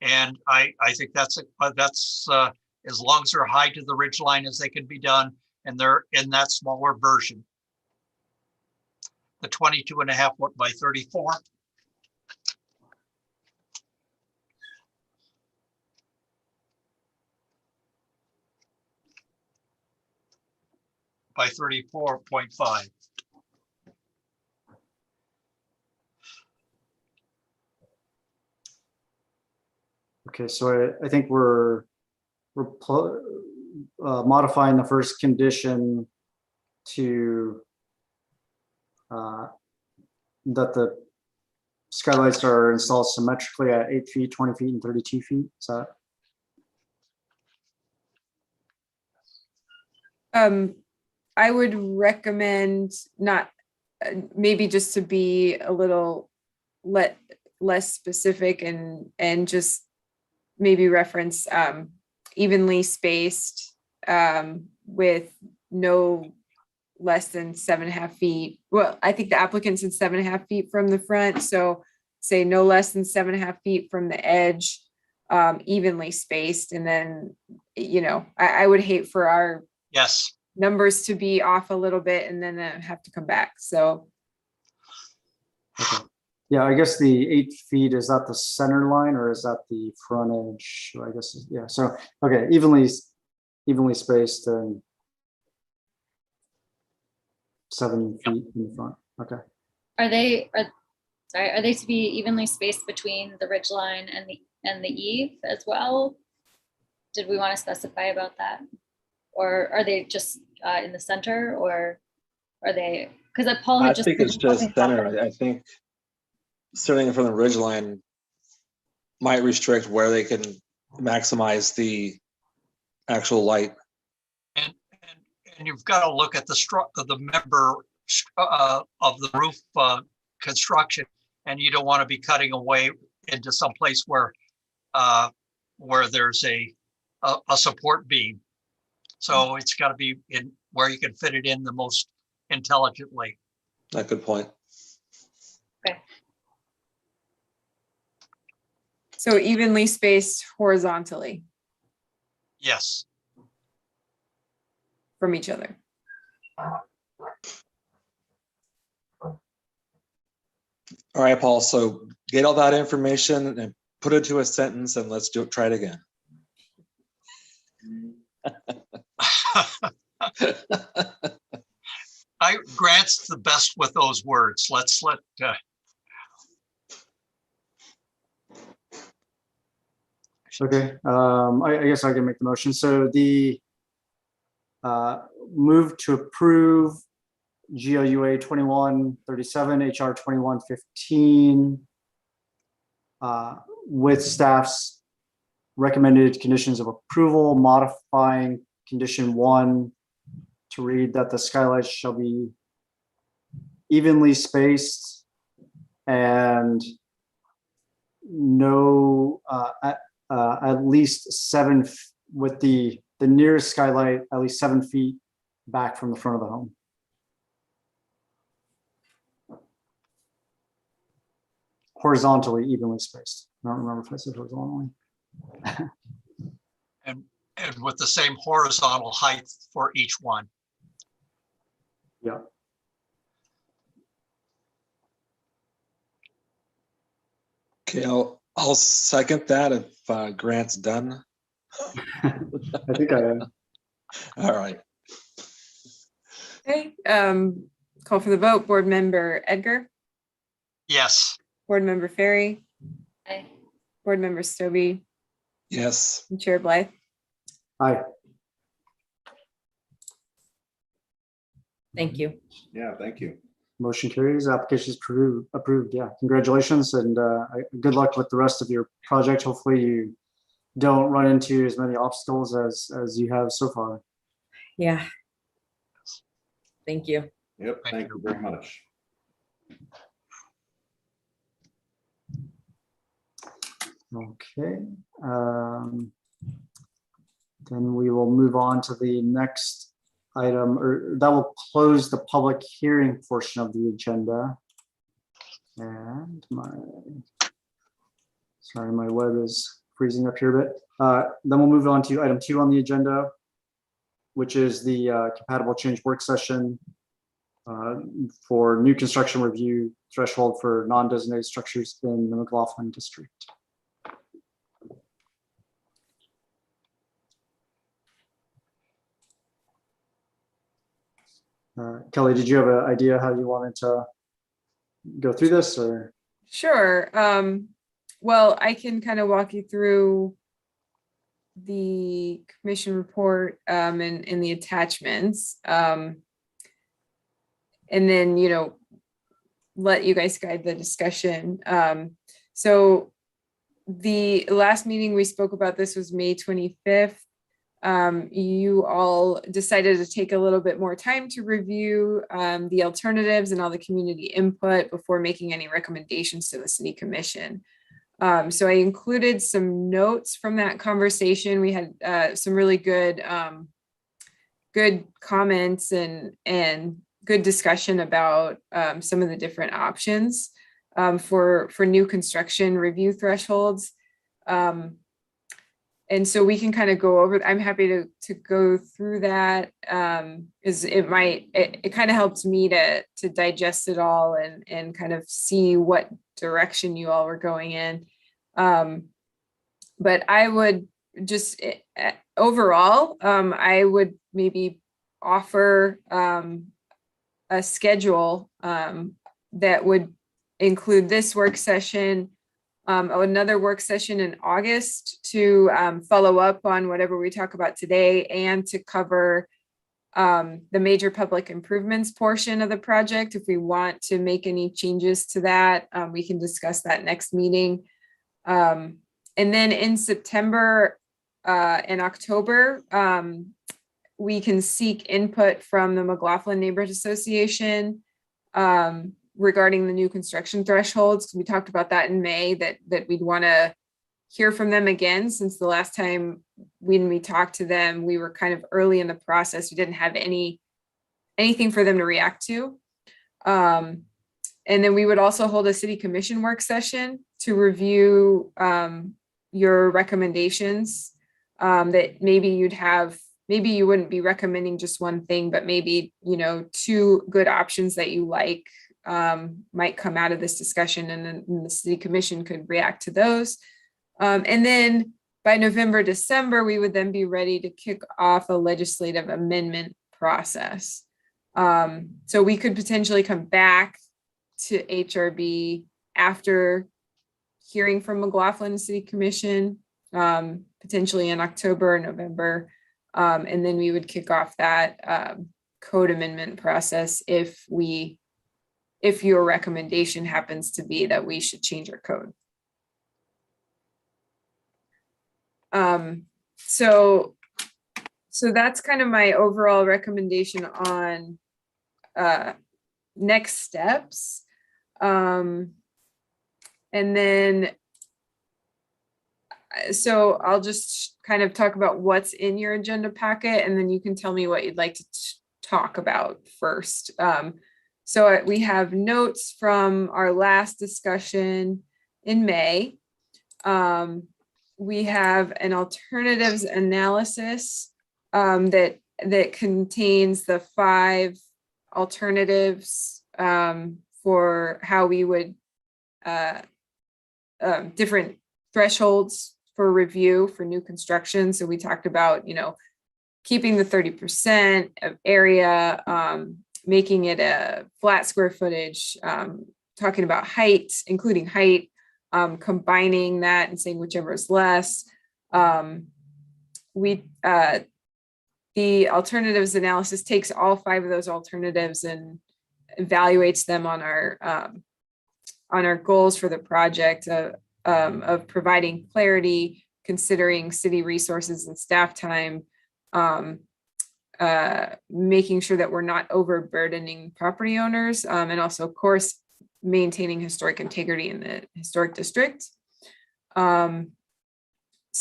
And I think that's as long as they're high to the ridge line as they can be done, and they're in that smaller version. The 22.5 foot by 34. By 34.5. Okay, so I think we're modifying the first condition to that the skylights are installed symmetrically at 8 feet, 20 feet, and 32 feet. Is that? I would recommend not, maybe just to be a little less specific and just maybe reference evenly spaced with no less than 7.5 feet. Well, I think the applicant said 7.5 feet from the front. So say no less than 7.5 feet from the edge, evenly spaced. And then, I would hate for our Yes. numbers to be off a little bit and then have to come back. So. Okay. Yeah, I guess the 8 feet, is that the center line or is that the front edge? I guess, yeah. So, okay, evenly spaced and 7 feet in the front. Okay. Are they to be evenly spaced between the ridge line and the eave as well? Did we want to specify about that? Or are they just in the center, or are they, because Paul had just. I think it's just center. I think starting from the ridge line might restrict where they can maximize the actual light. And you've got to look at the member of the roof construction, and you don't want to be cutting away into some place where there's a support beam. So it's got to be in where you can fit it in the most intelligently. A good point. Okay. So evenly spaced horizontally Yes. from each other. All right, Paul, so get all that information and put it to a sentence and let's try it again. Grant's the best with those words. Let's let, Okay, I guess I can make the motion. So the move to approve GLUA 2137, HR 2115 with staff's recommended conditions of approval, modifying condition 1 to read that the skylights shall be evenly spaced and no at least 7 with the nearest skylight at least 7 feet back from the front of the home. Horizontally evenly spaced. I don't remember if I said horizontally. and with the same horizontal height for each one. Yeah. Okay, I'll second that if Grant's done. I think I am. All right. Okay, call for the vote. Board Member Edgar, Yes. Board Member Ferry, Aye. Board Member Stobie, Yes. and Chair Blythe. Aye. Thank you. Yeah, thank you. Motion carries. Application is approved. Yeah, congratulations and good luck with the rest of your project. Hopefully you don't run into as many obstacles as you have so far. Yeah. Thank you. Yep, thank you very much. Okay. Then we will move on to the next item, or that will close the public hearing portion of the agenda. And my web is freezing up here a bit. Then we'll move on to item 2 on the agenda, which is the compatible change work session for new construction review threshold for non-designated structures in the McLaughlin district. Kelly, did you have an idea how you wanted to go through this, or? Sure. Well, I can kind of walk you through the commission report and the attachments. And then, let you guys guide the discussion. So the last meeting we spoke about this was May 25th. You all decided to take a little bit more time to review the alternatives and all the community input before making any recommendations to the city commission. So I included some notes from that conversation. We had some really good comments and good discussion about some of the different options for new construction review thresholds. And so we can kind of go over, I'm happy to go through that. Is it kind of helps me to digest it all and kind of see what direction you all were going in. But I would just overall, I would maybe offer a schedule that would include this work session, another work session in August to follow up on whatever we talk about today and to cover the major public improvements portion of the project. If we want to make any changes to that, we can discuss that next meeting. And then in September and October, we can seek input from the McLaughlin Neighborhood Association regarding the new construction thresholds. We talked about that in May, that we'd want to hear from them again, since the last time when we talked to them, we were kind of early in the process. We didn't have anything for them to react to. And then we would also hold a city commission work session to review your recommendations. That maybe maybe you wouldn't be recommending just one thing, but maybe, you know, 2 good options that you like might come out of this discussion, and then the city commission could react to those. And then by November, December, we would then be ready to kick off a legislative amendment process. So we could potentially come back to HRB after hearing from McLaughlin City Commission, potentially in October or November. And then we would kick off that code amendment process if your recommendation happens to be that we should change our code. So that's kind of my overall recommendation on next steps. And then, so I'll just kind of talk about what's in your agenda packet, and then you can tell me what you'd like to talk about first. So we have notes from our last discussion in May. We have an alternatives analysis that contains the 5 alternatives for how we would different thresholds for review for new construction. So we talked about, you know, keeping the 30% of area, making it a flat square footage, talking about height, including height, combining that and saying whichever is less. The alternatives analysis takes all 5 of those alternatives and evaluates them on our goals for the project of providing clarity, considering city resources and staff time, making sure that we're not overburdening property owners, and also, of course, maintaining historic integrity in the historic district. So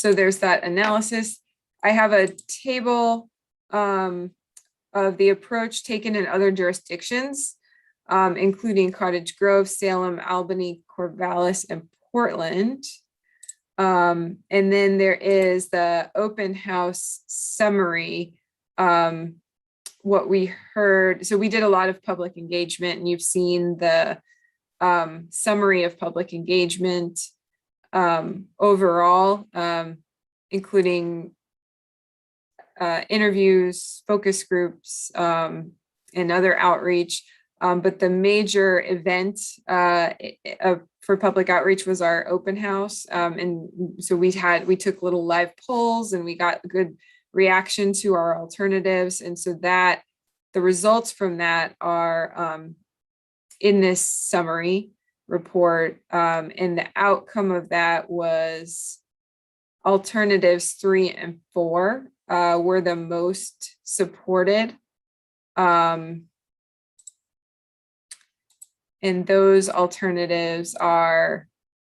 there's that analysis. I have a table of the approach taken in other jurisdictions, including Cottage Grove, Salem, Albany, Corvallis, and Portland. And then there is the open house summary. What we heard, so we did a lot of public engagement, and you've seen the summary of public engagement overall, including interviews, focus groups, and other outreach. But the major event for public outreach was our open house. And so we took little live polls, and we got good reaction to our alternatives. And so that the results from that are in this summary report. And the outcome of that was alternatives 3 and 4 were the most supported. And those alternatives are,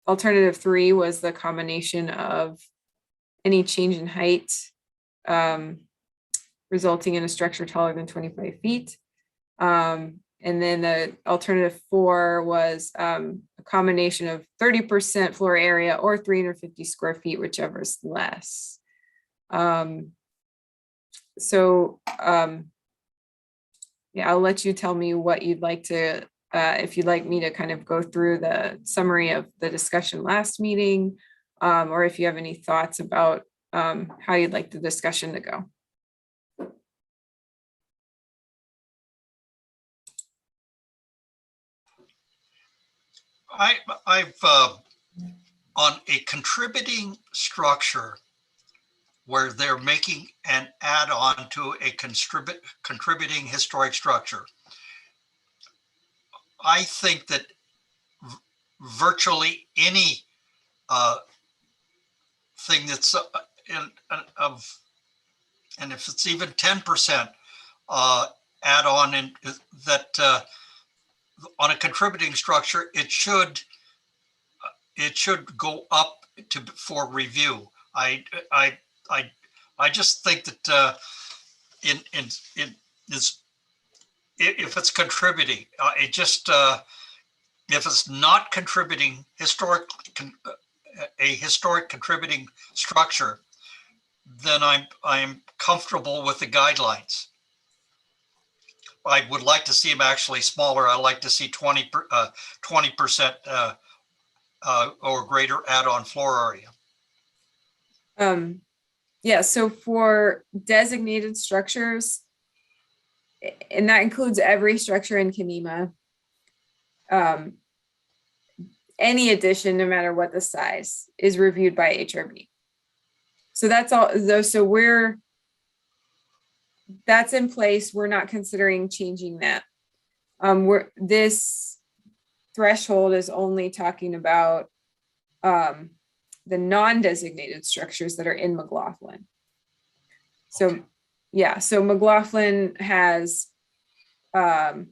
alternative 3 was the combination of any change in height resulting in a structure taller than 25 feet. And then the alternative 4 was a combination of 30% floor area or 350 square feet, whichever is less. Yeah, I'll let you tell me what you'd like to, if you'd like me to kind of go through the summary of the discussion last meeting, or if you have any thoughts about how you'd like the discussion to go. I've on a contributing structure where they're making an add-on to a contributing historic structure. I think that virtually any thing that's and if it's even 10% add-on, and that on a contributing structure, it should go up for review. I just think that if it's contributing, it just if it's not contributing a historic contributing structure, then I'm comfortable with the guidelines. I would like to see them actually smaller. I like to see 20% or greater add-on floor area. Yeah, so for designated structures, and that includes every structure in Kenema, any addition, no matter what the size, is reviewed by HRB. So that's all, so that's in place. We're not considering changing that. This threshold is only talking about the non-designated structures that are in McLaughlin. So, Okay. yeah, so McLaughlin has about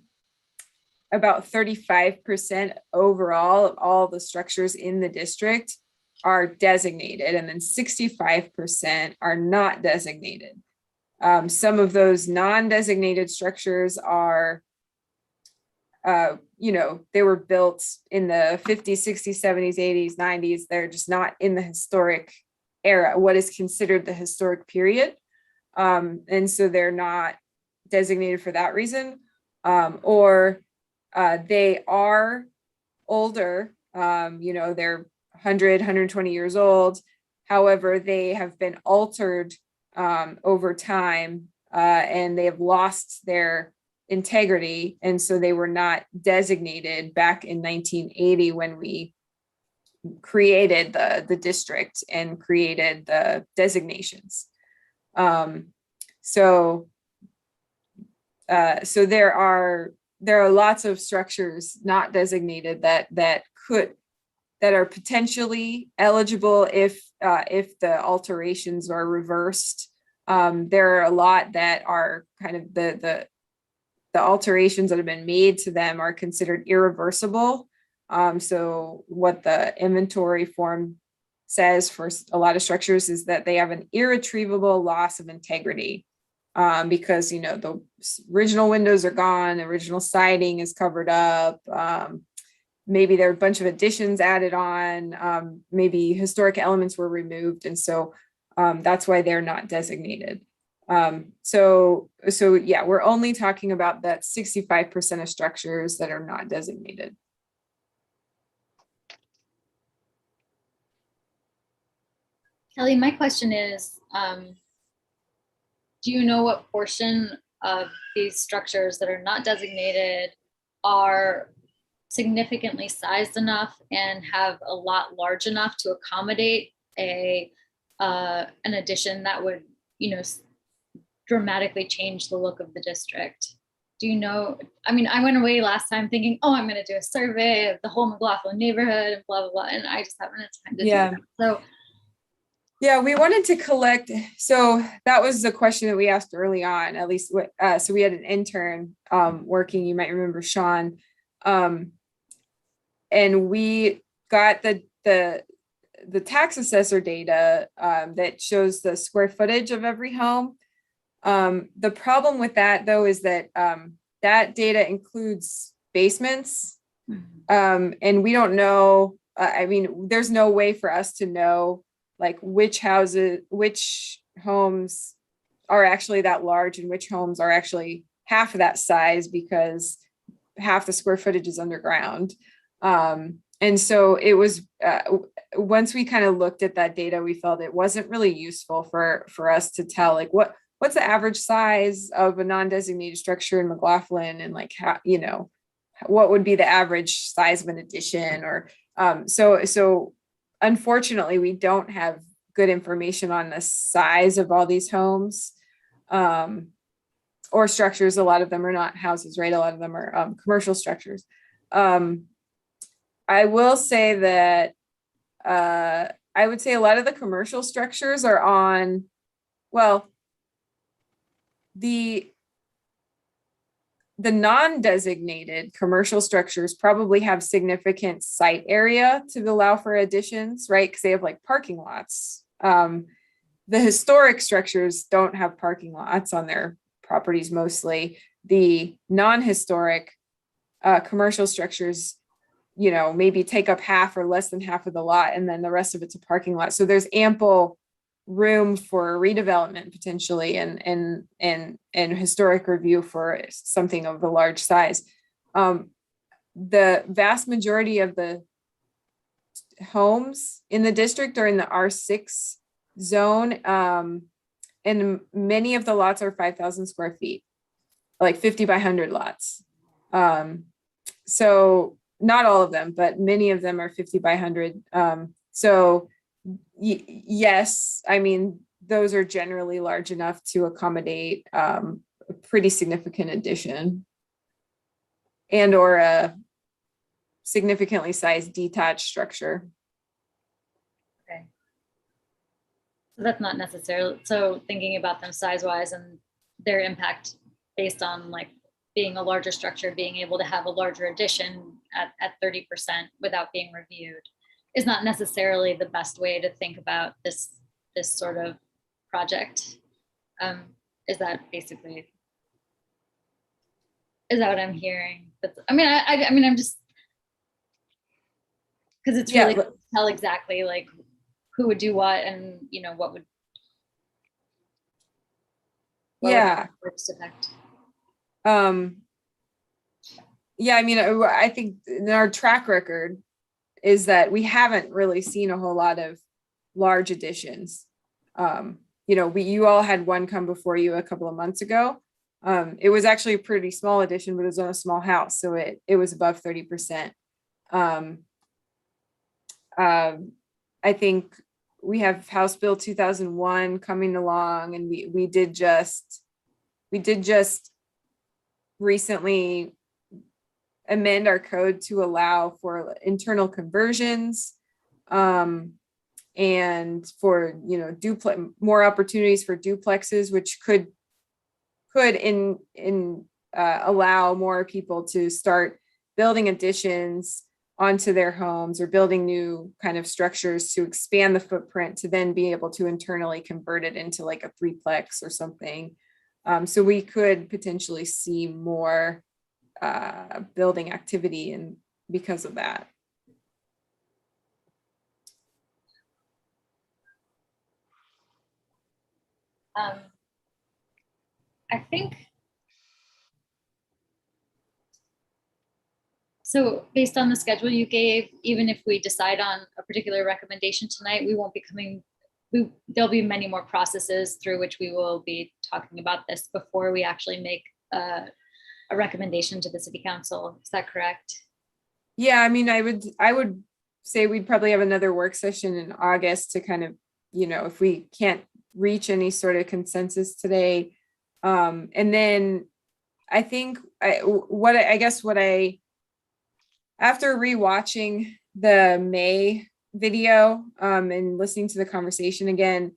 35% overall of all the structures in the district are designated, and then 65% are not designated. Some of those non-designated structures are, they were built in the 50s, 60s, 70s, 80s, 90s. They're just not in the historic era, what is considered the historic period. And so they're not designated for that reason. Or they are older, they're 100, 120 years old. However, they have been altered over time, and they have lost their integrity. And so they were not designated back in 1980 when we created the district and created the designations. So there are lots of structures not designated that are potentially eligible if the alterations are reversed. There are a lot that are kind of the alterations that have been made to them are considered irreversible. So what the inventory form says for a lot of structures is that they have an irretrievable loss of integrity, because the original windows are gone, the original siding is covered up. Maybe there are a bunch of additions added on, maybe historic elements were removed. And so that's why they're not designated. So yeah, we're only talking about that 65% of structures that are not designated. Kelly, my question is, do you know what portion of these structures that are not designated are significantly sized enough and have a lot large enough to accommodate an addition that would, dramatically change the look of the district? Do you know? I mean, I went away last time thinking, oh, I'm going to do a survey of the whole McLaughlin neighborhood and blah, blah, blah. And I just haven't had time to do that. So yeah, we wanted to collect. So that was the question that we asked early on, at least. So we had an intern working, you might remember Sean. And we got the tax assessor data that shows the square footage of every home. The problem with that, though, is that that data includes basements. And we don't know, there's no way for us to know like which homes are actually that large and which homes are actually half of that size, because half the square footage is underground. And so it was, once we kind of looked at that data, we felt it wasn't really useful for us to tell like what's the average size of a non-designated structure in McLaughlin, and like how, what would be the average size of an addition, or so unfortunately we don't have good information on the size of all these homes or structures. A lot of them are not houses, right? A lot of them are commercial structures. I will say that I would say a lot of the commercial structures are on, well, the non-designated commercial structures probably have significant site area to allow for additions, right? Because they have like parking lots. The historic structures don't have parking lots on their properties mostly. The non-historic commercial structures maybe take up half or less than half of the lot, and then the rest of it's a parking lot. So there's ample room for redevelopment potentially and historic review for something of a large size. The vast majority of the homes in the district are in the R6 zone. And many of the lots are 5,000 square feet, like 50 by 100 lots. So not all of them, but many of them are 50 by 100. So yes, I mean, those are generally large enough to accommodate a pretty significant addition and or a significantly sized detached structure. Okay. So that's not necessarily, so thinking about them size-wise and their impact based on like being a larger structure, being able to have a larger addition at 30% without being reviewed is not necessarily the best way to think about this sort of project. Is that what I'm hearing? I mean, I'm just, because it's really hard to tell exactly like who would do what and what would have the worst effect. Yeah, I mean, I think in our track record is that we haven't really seen a whole lot of large additions. You all had one come before you a couple of months ago. It was actually a pretty small addition, but it was on a small house, so it was above 30%. I think we have House Bill 2001 coming along, and we did just recently amend our code to allow for internal conversions, and for more opportunities for duplexes, which could allow more people to start building additions onto their homes or building new kind of structures to expand the footprint to then be able to internally convert it into like a threeplex or something. So we could potentially see more building activity and because of that. I think so. Based on the schedule you gave, even if we decide on a particular recommendation tonight, we won't be coming. There'll be many more processes through which we will be talking about this before we actually make a recommendation to the city council. Is that correct? Yeah, I mean, I would say we'd probably have another work session in August to kind of, if we can't reach any sort of consensus today. And then I think after rewatching the May video and listening to the conversation again,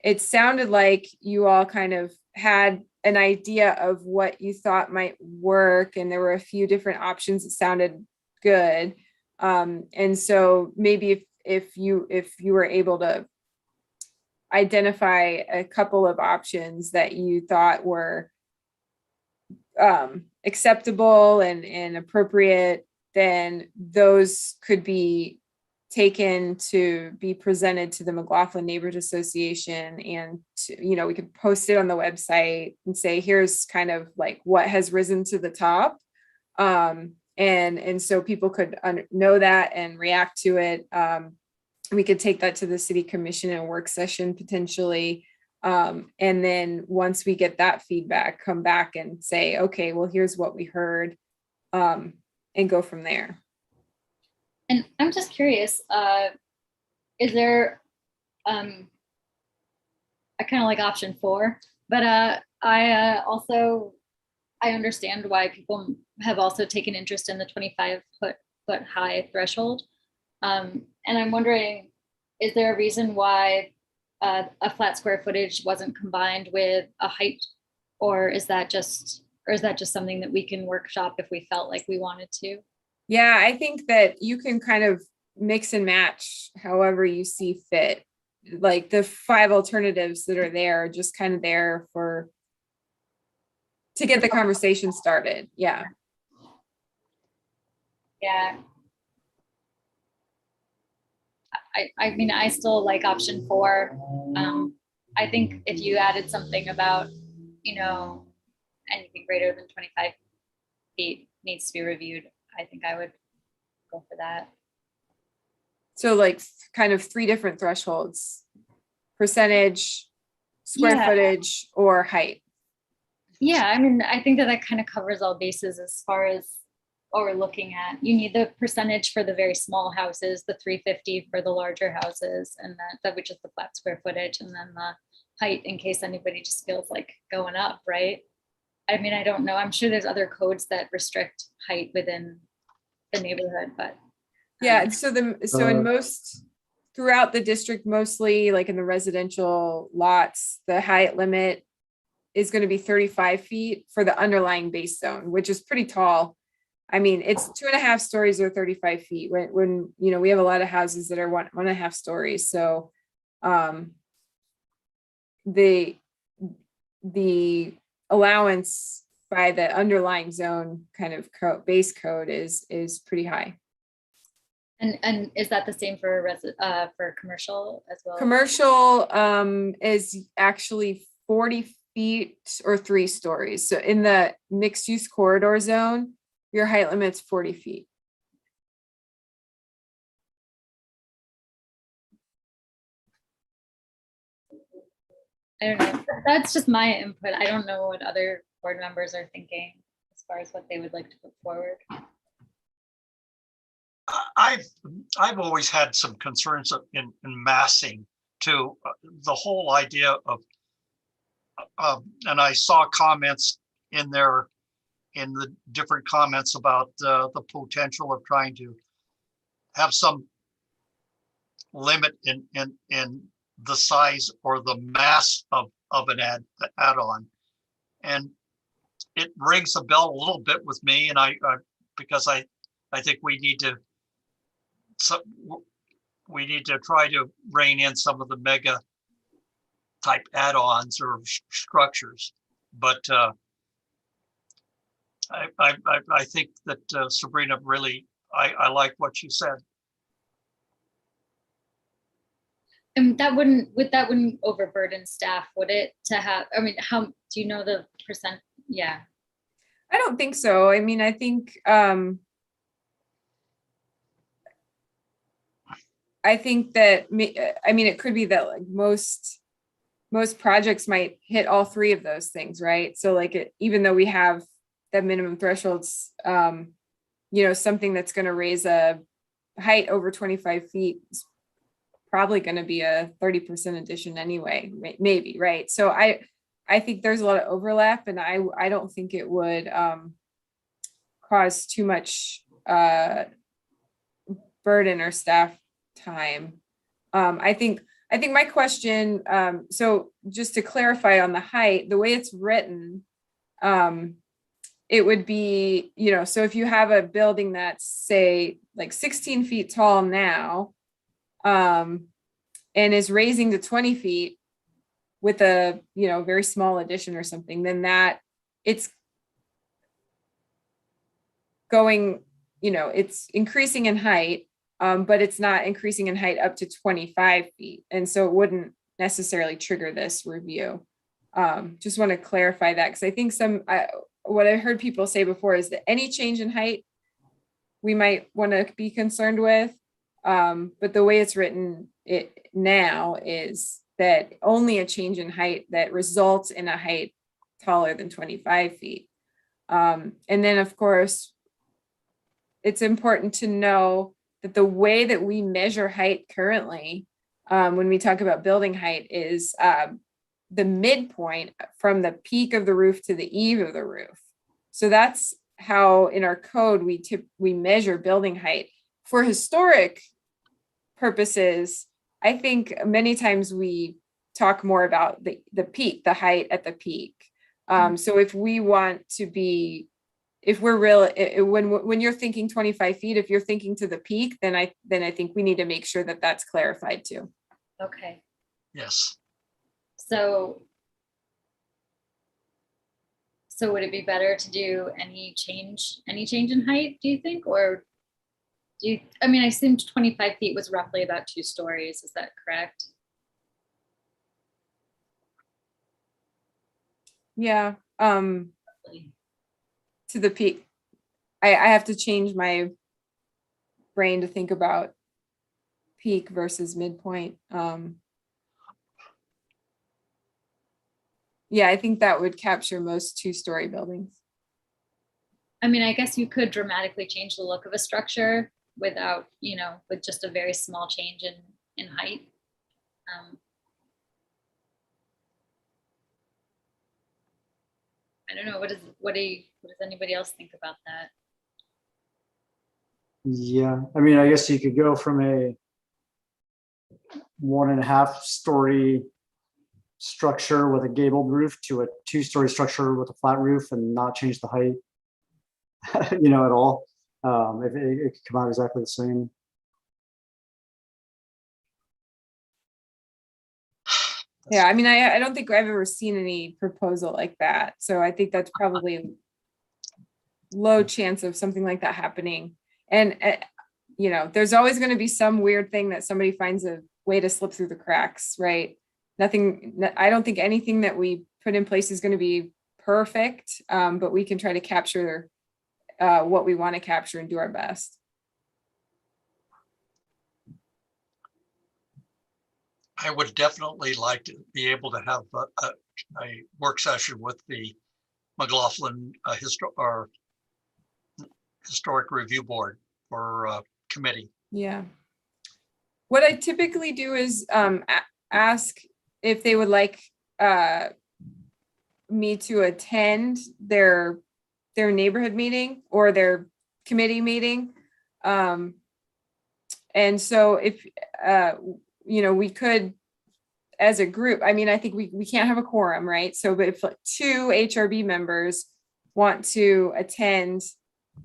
it sounded like you all kind of had an idea of what you thought might work, and there were a few different options that sounded good. And so maybe if you were able to identify a couple of options that you thought were acceptable and appropriate, then those could be taken to be presented to the McLaughlin Neighborhood Association, and we could post it on the website and say, here's kind of like what has risen to the top. And so people could know that and react to it. We could take that to the city commission and work session potentially. And then once we get that feedback, come back and say, okay, well, here's what we heard, and go from there. And I'm just curious, is there, I kind of like option 4, but I understand why people have also taken interest in the 25-foot high threshold. And I'm wondering, is there a reason why a flat square footage wasn't combined with a height, or is that just something that we can workshop if we felt like we wanted to? Yeah, I think that you can kind of mix and match however you see fit. Like the 5 alternatives that are there are just kind of there to get the conversation started. Yeah. Yeah. I mean, I still like option 4. I think if you added something about, you know, anything greater than 25 feet needs to be reviewed, I think I would go for that. So like kind of 3 different thresholds: percentage, square Yeah. footage, or height. Yeah, I mean, I think that that kind of covers all bases as far as what we're looking at. You need the percentage for the very small houses, the 350 for the larger houses, and that which is the flat square footage, and then the height in case anybody just feels like going up, right? I mean, I don't know. I'm sure there's other codes that restrict height within the neighborhood, but Yeah, so in Uh, most, throughout the district, mostly like in the residential lots, the height limit is going to be 35 feet for the underlying base zone, which is pretty tall. I mean, it's 2.5 stories or 35 feet when, you know, we have a lot of houses that are 1.5 stories. So, the allowance by the underlying zone kind of base code is pretty high. and is that the same for for commercial as well? Commercial is actually 40 feet or 3 stories. So in the mixed use corridor zone, your height limit's 40 feet. I don't know. That's just my input. I don't know what other board members are thinking as far as what they would like to put forward. I've always had some concerns in massing to the whole idea of, and I saw comments in there, in the different comments about the potential of trying to have some limit in the size or the mass of an add-on. And it rings a bell a little bit with me, and I because I think we need to try to rein in some of the mega type add-ons or structures. But I think that Sabrina, really, I like what you said. And that wouldn't overburden staff, would it, to have, I mean, how, do you know the percent? Yeah. I don't think so. I mean, I think that I mean, it could be that like most projects might hit all 3 of those things, right? So like even though we have the minimum thresholds, you know, something that's going to raise a height over 25 feet is probably going to be a 30% addition anyway, maybe, right? So I think there's a lot of overlap, and I don't think it would cause too much burden or staff time. I think my question, so just to clarify on the height, the way it's written, it would be, you know, so if you have a building that's say like 16 feet tall now, and is raising to 20 feet with a, you know, very small addition or something, then that it's going, you know, it's increasing in height, but it's not increasing in height up to 25 feet. And so it wouldn't necessarily trigger this review. Just want to clarify that, because I think what I heard people say before is that any change in height we might want to be concerned with. But the way it's written now is that only a change in height that results in a height taller than 25 feet. And then of course, it's important to know that the way that we measure height currently, when we talk about building height, is the midpoint from the peak of the roof to the eave of the roof. So that's how in our code we measure building height. For historic purposes, I think many times we talk more about the peak, the height at the peak. So if we want to be, if we're real, when you're thinking 25 feet, if you're thinking to the peak, then I think we need to make sure that that's clarified too. Okay. Yes. So would it be better to do any change in height, do you think, or I mean, I assumed 25 feet was roughly about 2 stories. Is that correct? Yeah, to the peak. I have to change my brain to think about peak versus midpoint. Yeah, I think that would capture most 2-story buildings. I mean, I guess you could dramatically change the look of a structure without, with just a very small change in height. I don't know. What does anybody else think about that? Yeah, I mean, I guess you could go from a 1.5 story structure with a gabled roof to a 2-story structure with a flat roof and not change the height, at all. If it could come out exactly the same. Yeah, I mean, I don't think I've ever seen any proposal like that. So I think that's probably a low chance of something like that happening. And, there's always going to be some weird thing that somebody finds a way to slip through the cracks, right? I don't think anything that we put in place is going to be perfect, but we can try to capture what we want to capture and do our best. I would definitely like to be able to have a work session with the McLaughlin Historic Review Board or committee. Yeah. What I typically do is ask if they would like me to attend their neighborhood meeting or their committee meeting. And so if, we could, as a group, I mean, I think we can't have a quorum, right? So, but if 2 HRB members want to attend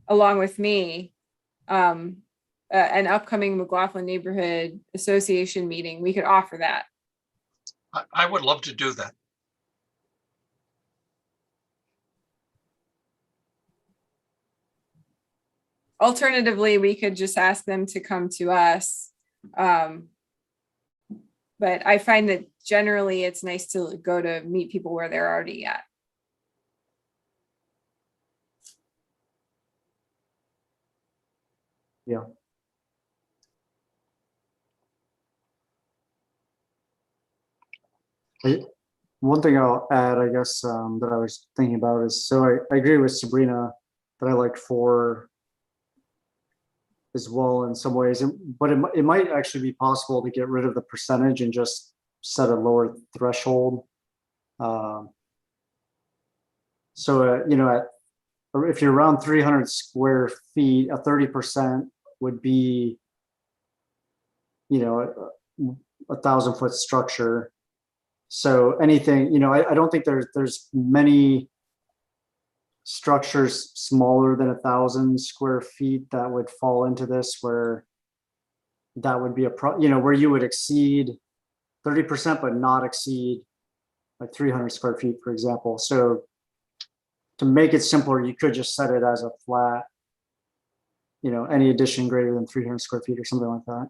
along with me, an upcoming McLaughlin Neighborhood Association meeting, we could offer that. I would love to do that. Alternatively, we could just ask them to come to us. But I find that generally it's nice to go to meet people where they're already at. Yeah. One thing I'll add, I guess, that I was thinking about is, so I agree with Sabrina that I like 4 as well in some ways, but it might actually be possible to get rid of the percentage and just set a lower threshold. If you're around 300 square feet, a 30% would be, a 1,000-foot structure. So anything, I don't think there's many structures smaller than 1,000 square feet that would fall into this, where that would be where you would exceed 30%, but not exceed like 300 square feet, for example. So to make it simpler, you could just set it as a flat, any addition greater than 300 square feet or something like that.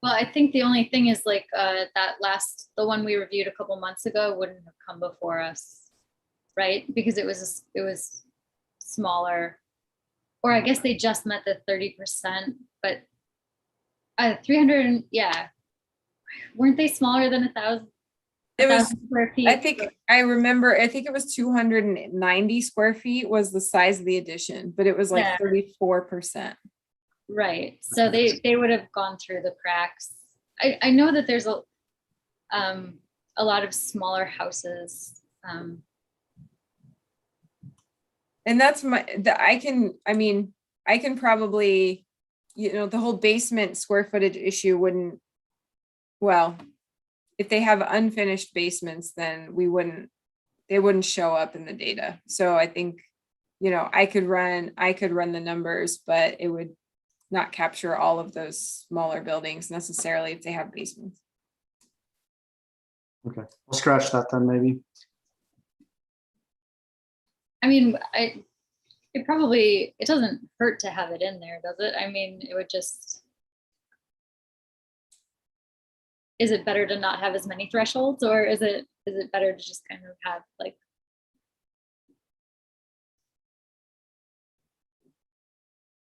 Well, I think the only thing is like the one we reviewed a couple months ago wouldn't have come before us, right? Because it was smaller, or I guess they just met the 30%, but 300, yeah, weren't they smaller than 1,000? It was, square feet. I think it was 290 square feet was the size of the addition, but it was like 34%. Right. So they would have gone through the cracks. I know that there's a lot of smaller houses. And that's I can probably, the whole basement square footage issue wouldn't, well, if they have unfinished basements, then they wouldn't show up in the data. So I think, I could run the numbers, but it would not capture all of those smaller buildings necessarily if they have basements. Okay, we'll scratch that then maybe. I mean, it doesn't hurt to have it in there, does it? I mean, it would just. Is it better to not have as many thresholds, or is it better to just kind of have like?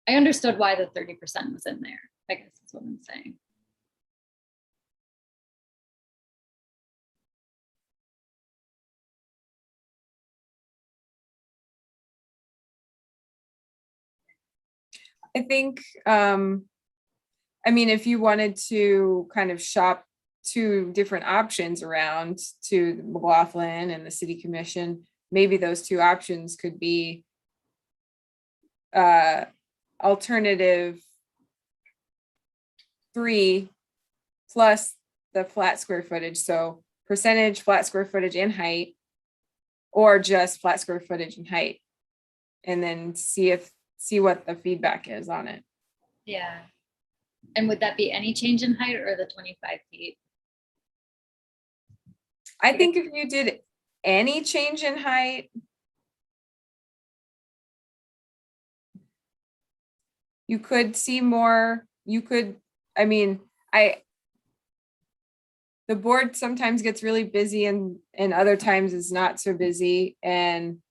I understood why the 30% was in there, I guess that's what I'm saying. I think, I mean, if you wanted to kind of shop two different options around to McLaughlin and the city commission, maybe those two options could be alternative 3 plus the flat square footage. So percentage, flat square footage and height, or just flat square footage and height. And then see what the feedback is on it. Yeah. And would that be any change in height or the 25 feet? I think if you did any change in height, you could see more, I mean, the board sometimes gets really busy and other times is not so busy. And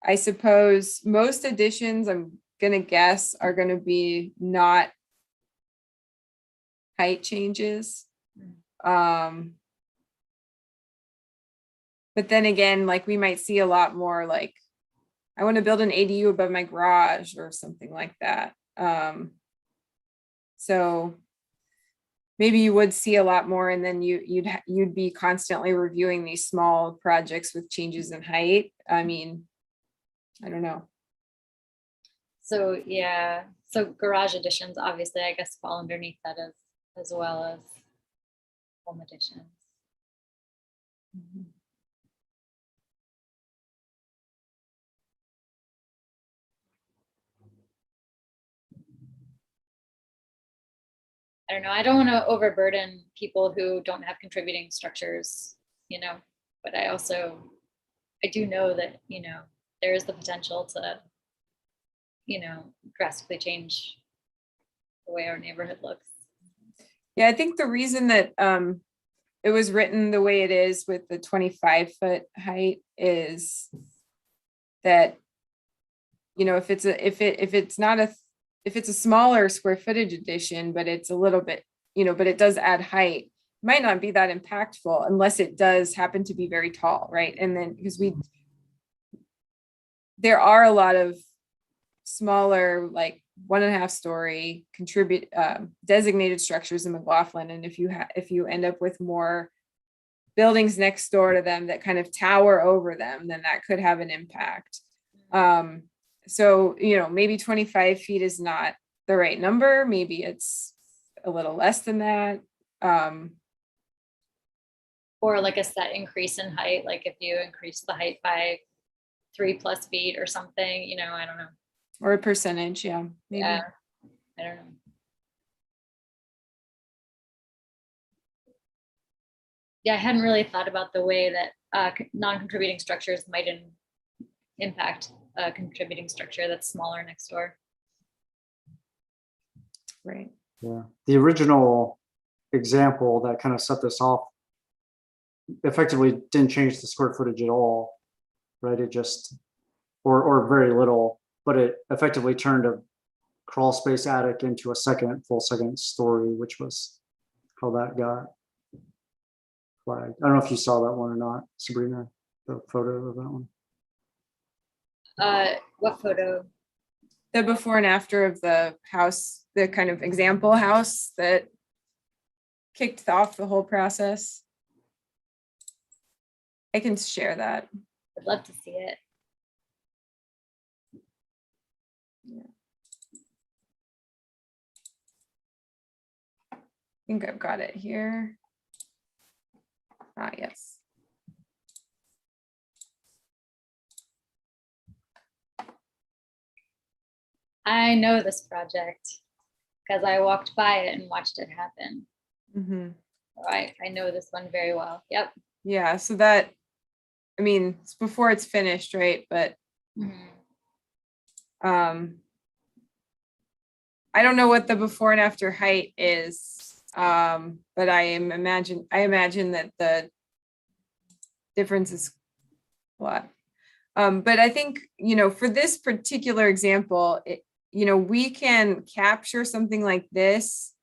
I suppose most additions, I'm gonna guess, are gonna be not height changes. But then again, like we might see a lot more like, I want to build an ADU above my garage or something like that. So maybe you would see a lot more, and then you'd be constantly reviewing these small projects with changes in height. I mean, I don't know. So yeah, so garage additions, obviously, I guess fall underneath that as well as home additions. I don't know. I don't want to overburden people who don't have contributing structures, but I do know that, there is the potential to, drastically change the way our neighborhood looks. Yeah, I think the reason that it was written the way it is with the 25-foot height is that, if it's a smaller square footage addition, but it's a little bit, but it does add height, might not be that impactful unless it does happen to be very tall, right? And then because there are a lot of smaller, like 1.5 story designated structures in McLaughlin. And if you end up with more buildings next door to them that kind of tower over them, then that could have an impact. So, maybe 25 feet is not the right number. Maybe it's a little less than that. Or like a set increase in height, like if you increase the height by 3+ feet or something, I don't know. Or a percentage, yeah. Maybe. Yeah, I don't know. Yeah, I hadn't really thought about the way that non-contributing structures might impact a contributing structure that's smaller next door. Right. Yeah, the original example that kind of set this off effectively didn't change the square footage at all, right? It just, or very little, but it effectively turned a crawl space attic into a full second story, which was how that got flagged. I don't know if you saw that one or not, Sabrina, the photo of that one. What photo? The before and after of the house, the kind of example house that kicked off the whole process. I can share that. I'd love to see it. Yeah. I think I've got it here. Yes. I know this project because I walked by it and watched it happen. Mm-hmm. So I know this one very well. Yep. Yeah, so that, I mean, it's before it's finished, right? But Mhm. I don't know what the before and after height is, but I imagine that the difference is what. But I think, for this particular example, we can capture something like this.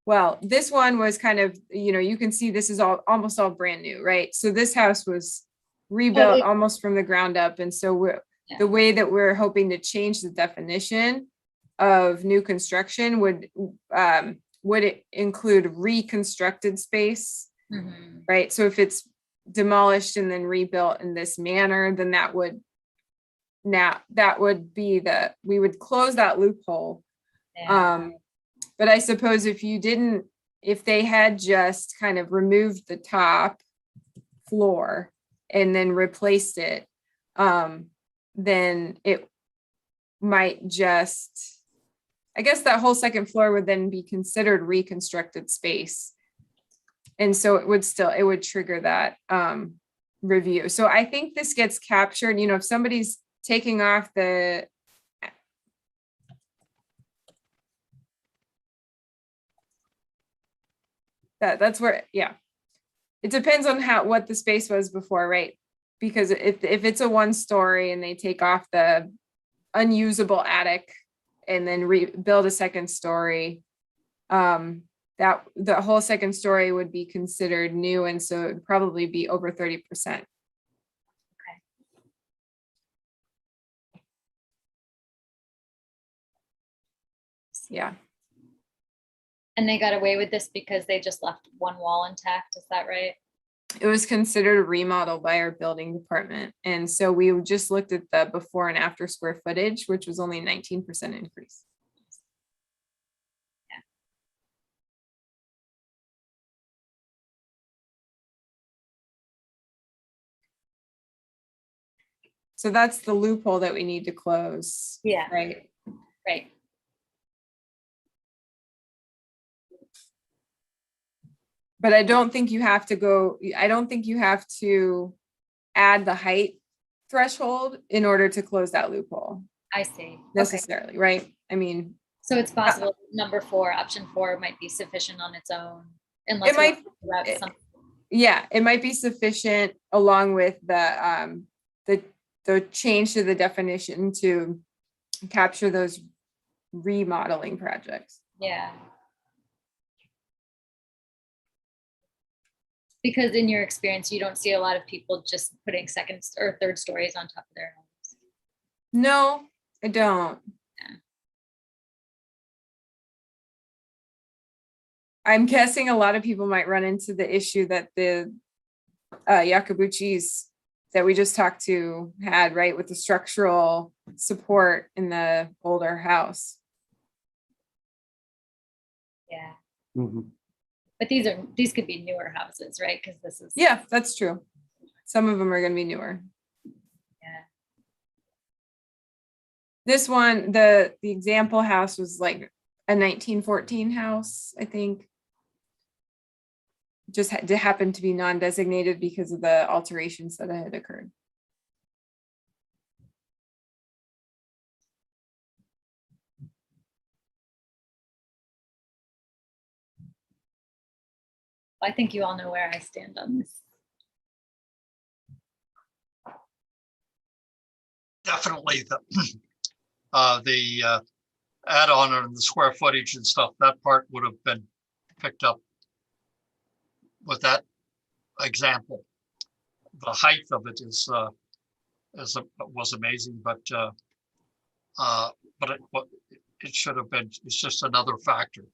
Well, this one was kind of, you can see this is almost all brand new, right? So this house was rebuilt almost from the ground up. And so the way that we're hoping to change the definition of new construction would it include reconstructed space, Mhm. right? So if it's demolished and then rebuilt in this manner, then that would be we would close that loophole. Yeah. But I suppose if they had just kind of removed the top floor and then replaced it, then it might I guess that whole second floor would then be considered reconstructed space. And so it would trigger that review. So I think this gets captured, if somebody's taking off that's where, yeah. It depends on what the space was before, right? Because if it's a 1-story and they take off the unusable attic and then rebuild a second story, that the whole second story would be considered new, and so it would probably be over 30%. Yeah. And they got away with this because they just left one wall intact, is that right? It was considered a remodel by our building department. And so we just looked at the before and after square footage, which was only 19% increase. Yeah. So that's the loophole that we need to close. Yeah. Right. Right. But I don't think you have to add the height threshold in order to close that loophole I see. Okay. necessarily, right? I mean, So it's possible number 4, option 4 might be sufficient on its own. Unless It might- we want to wrap some- yeah, it might be sufficient along with the change to the definition to capture those remodeling projects. Yeah. Because in your experience, you don't see a lot of people just putting second or third stories on top of their homes. No, I don't. Yeah. I'm guessing a lot of people might run into the issue that the Yakabuchis that we just talked to had, right, with the structural support in the older house. Yeah. Mhm. But these could be newer houses, right? Because this is. Yeah, that's true. Some of them are going to be newer. Yeah. This one, the example house was like a 1914 house, I think. Just happened to be non-designated because of the alterations that had occurred. I think you all know where I stand on this. Definitely the add-on and the square footage and stuff, that part would have been picked up with that example. The height of it was amazing, but it should have been, it's just another factor.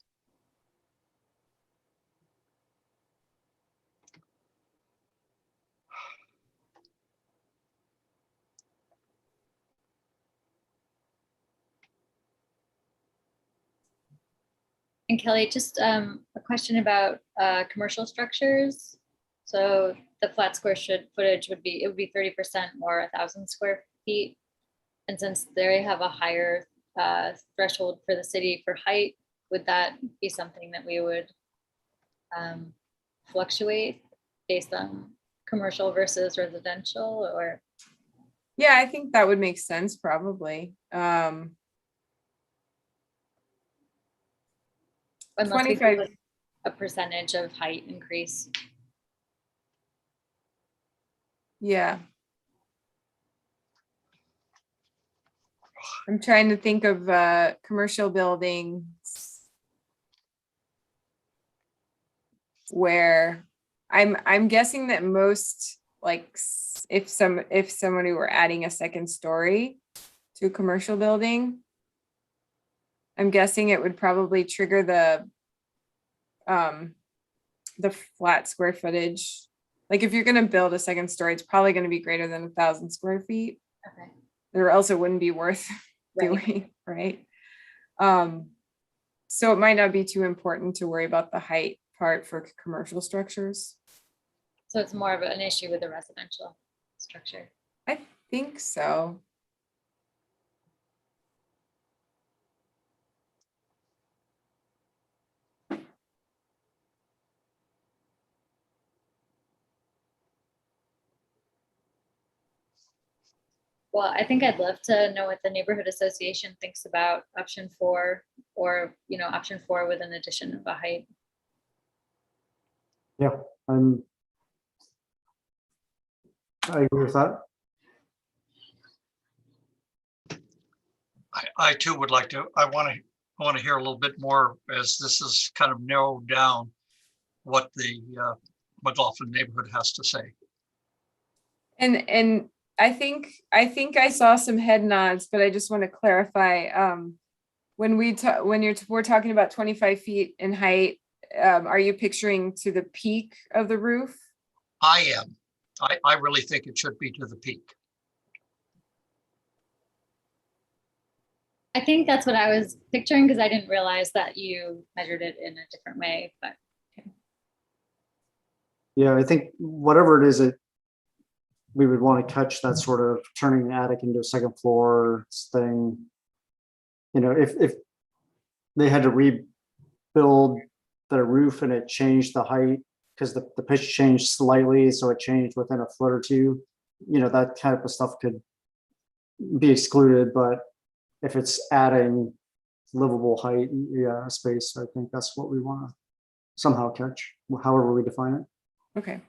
And Kelly, just a question about commercial structures. So the flat square footage would be 30% or 1,000 square feet. And since they have a higher threshold for the city for height, would that be something that we would fluctuate based on commercial versus residential, or? Yeah, I think that would make sense, probably. Unless we do 25, like a percentage of height increase. yeah. I'm trying to think of commercial buildings where I'm guessing that most, like, if somebody were adding a second story to a commercial building, I'm guessing it would probably trigger the flat square footage. Like, if you're gonna build a second story, it's probably gonna be greater than 1,000 square feet, Okay. or else it wouldn't be worth Right. doing, right? So it might not be too important to worry about the height part for commercial structures. So it's more of an issue with the residential structure. I think so. Well, I think I'd love to know what the neighborhood association thinks about option 4, or, option 4 with an addition of a height. Yeah, I agree with that. I too would like to, I want to hear a little bit more, as this is kind of narrowed down what the McLaughlin neighborhood has to say. And I think I saw some head nods, but I just want to clarify. When we're talking about 25 feet in height, are you picturing to the peak of the roof? I am. I really think it should be to the peak. I think that's what I was picturing, because I didn't realize that you measured it in a different way, but Yeah, I think whatever it is, we would want to catch that sort of turning the attic into a second floor thing. If they had to rebuild the roof and it changed the height because the pitch changed slightly, so it changed within a foot or two, that type of stuff could be excluded. But if it's adding livable height, space, I think that's what we want to somehow catch, however we define it. Okay.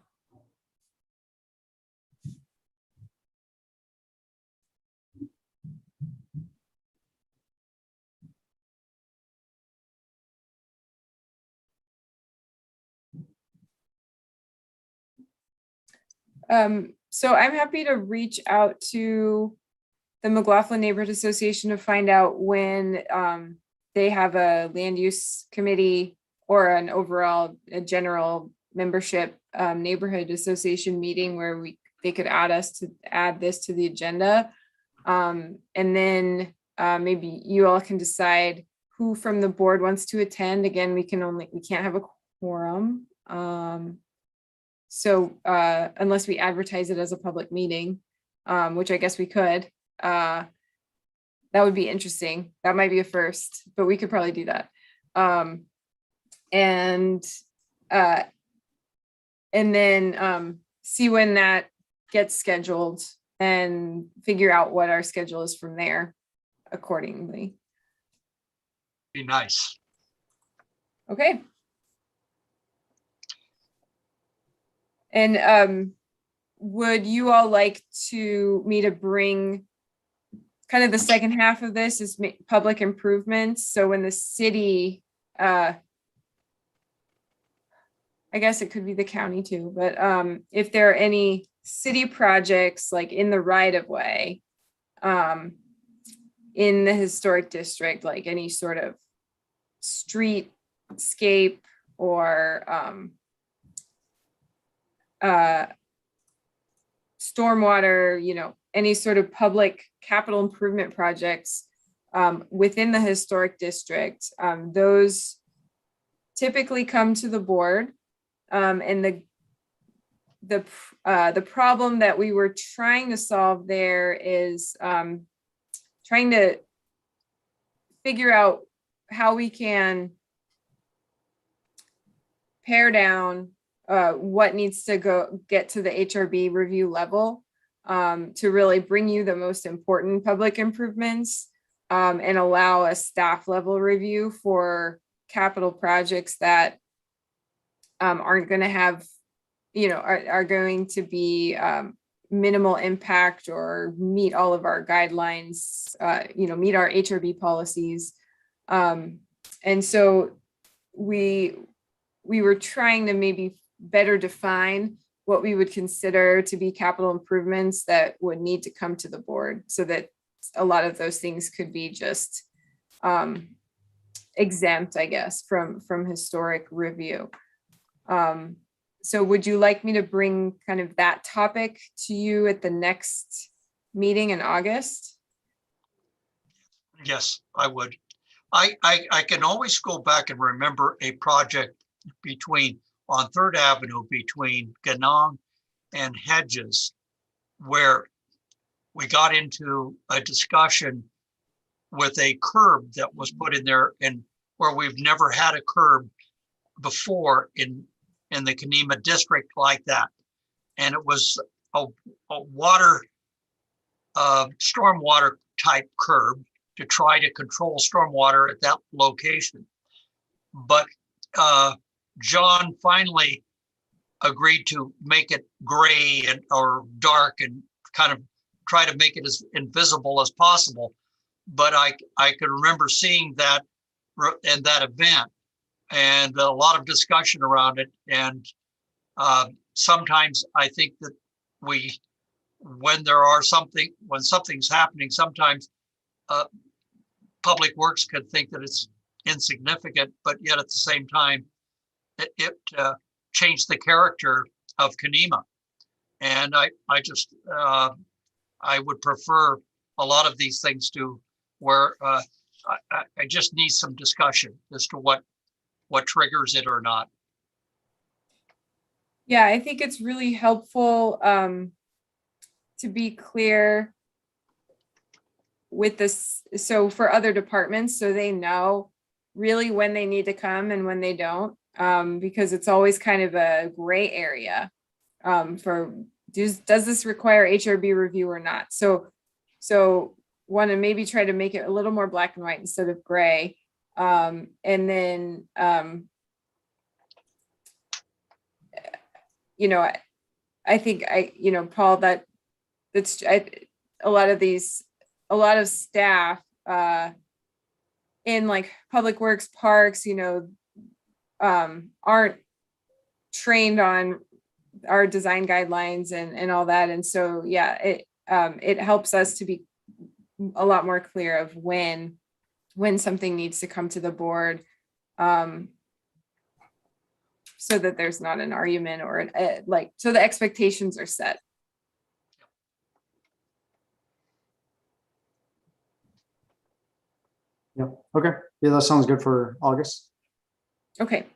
So I'm happy to reach out to the McLaughlin Neighborhood Association to find out when they have a land use committee or an overall general membership neighborhood association meeting where they could add this to the agenda. And then maybe you all can decide who from the board wants to attend. Again, we can't have a quorum. So unless we advertise it as a public meeting, which I guess we could, that would be interesting. That might be a first, but we could probably do that. And then see when that gets scheduled and figure out what our schedule is from there accordingly. Be nice. Okay. And would you all like me to bring kind of the second half of this is public improvements? So when the city, I guess it could be the county too, but if there are any city projects like in the right of way, in the historic district, like any sort of streetscape or stormwater, any sort of public capital improvement projects within the historic district, those typically come to the board. And the problem that we were trying to solve there is trying to figure out how we can pare down what needs to get to the HRB review level. to really bring you the most important public improvements, and allow a staff level review for capital projects that aren't going to have, are going to be minimal impact or meet all of our guidelines, meet our HRB policies. And so we were trying to maybe better define what we would consider to be capital improvements that would need to come to the board, so that a lot of those things could be just exempt, I guess, from historic review. So would you like me to bring kind of that topic to you at the next meeting in August? Yes, I would. I can always go back and remember a project on Third Avenue between Ganong and Hedges, where we got into a discussion with a curb that was put in there, and where we've never had a curb before in the Kenema district like that. And it was a stormwater type curb to try to control stormwater at that location. But John finally agreed to make it gray or dark and kind of try to make it as invisible as possible. But I could remember seeing that in that event, and a lot of discussion around it. And sometimes I think that when something's happening, sometimes Public Works could think that it's insignificant, but yet at the same time, it changed the character of Kenema. And I would prefer a lot of these things to where I just need some discussion as to what triggers it or not. Yeah, I think it's really helpful to be clear with this. So for other departments, so they know really when they need to come and when they don't, because it's always kind of a gray area for does this require HRB review or not? So want to maybe try to make it a little more black and white instead of gray. And then, I think Paul, that's a lot of staff in like Public Works, parks, aren't trained on our design guidelines and all that. And so, yeah, it helps us to be a lot more clear of when something needs to come to the board, so that there's not an argument or so the expectations are set. Yeah, okay. Yeah, that sounds good for August. Okay.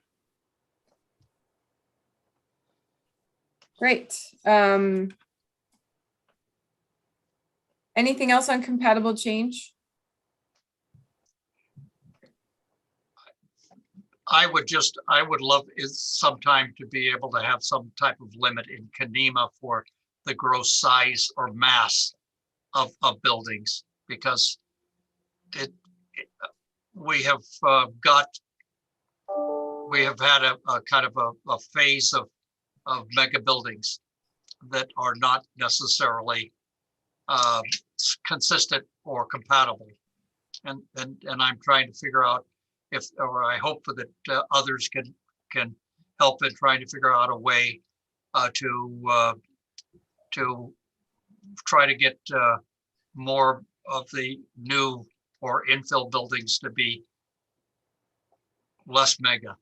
Great. Anything else on compatible change? I would love is sometime to be able to have some type of limit in Kenema for the gross size or mass of buildings, because we have had a kind of a phase of mega buildings that are not necessarily consistent or compatible, and I'm trying to figure out or I hope that others can help in trying to figure out a way to try to get more of the new or infill buildings to be less mega.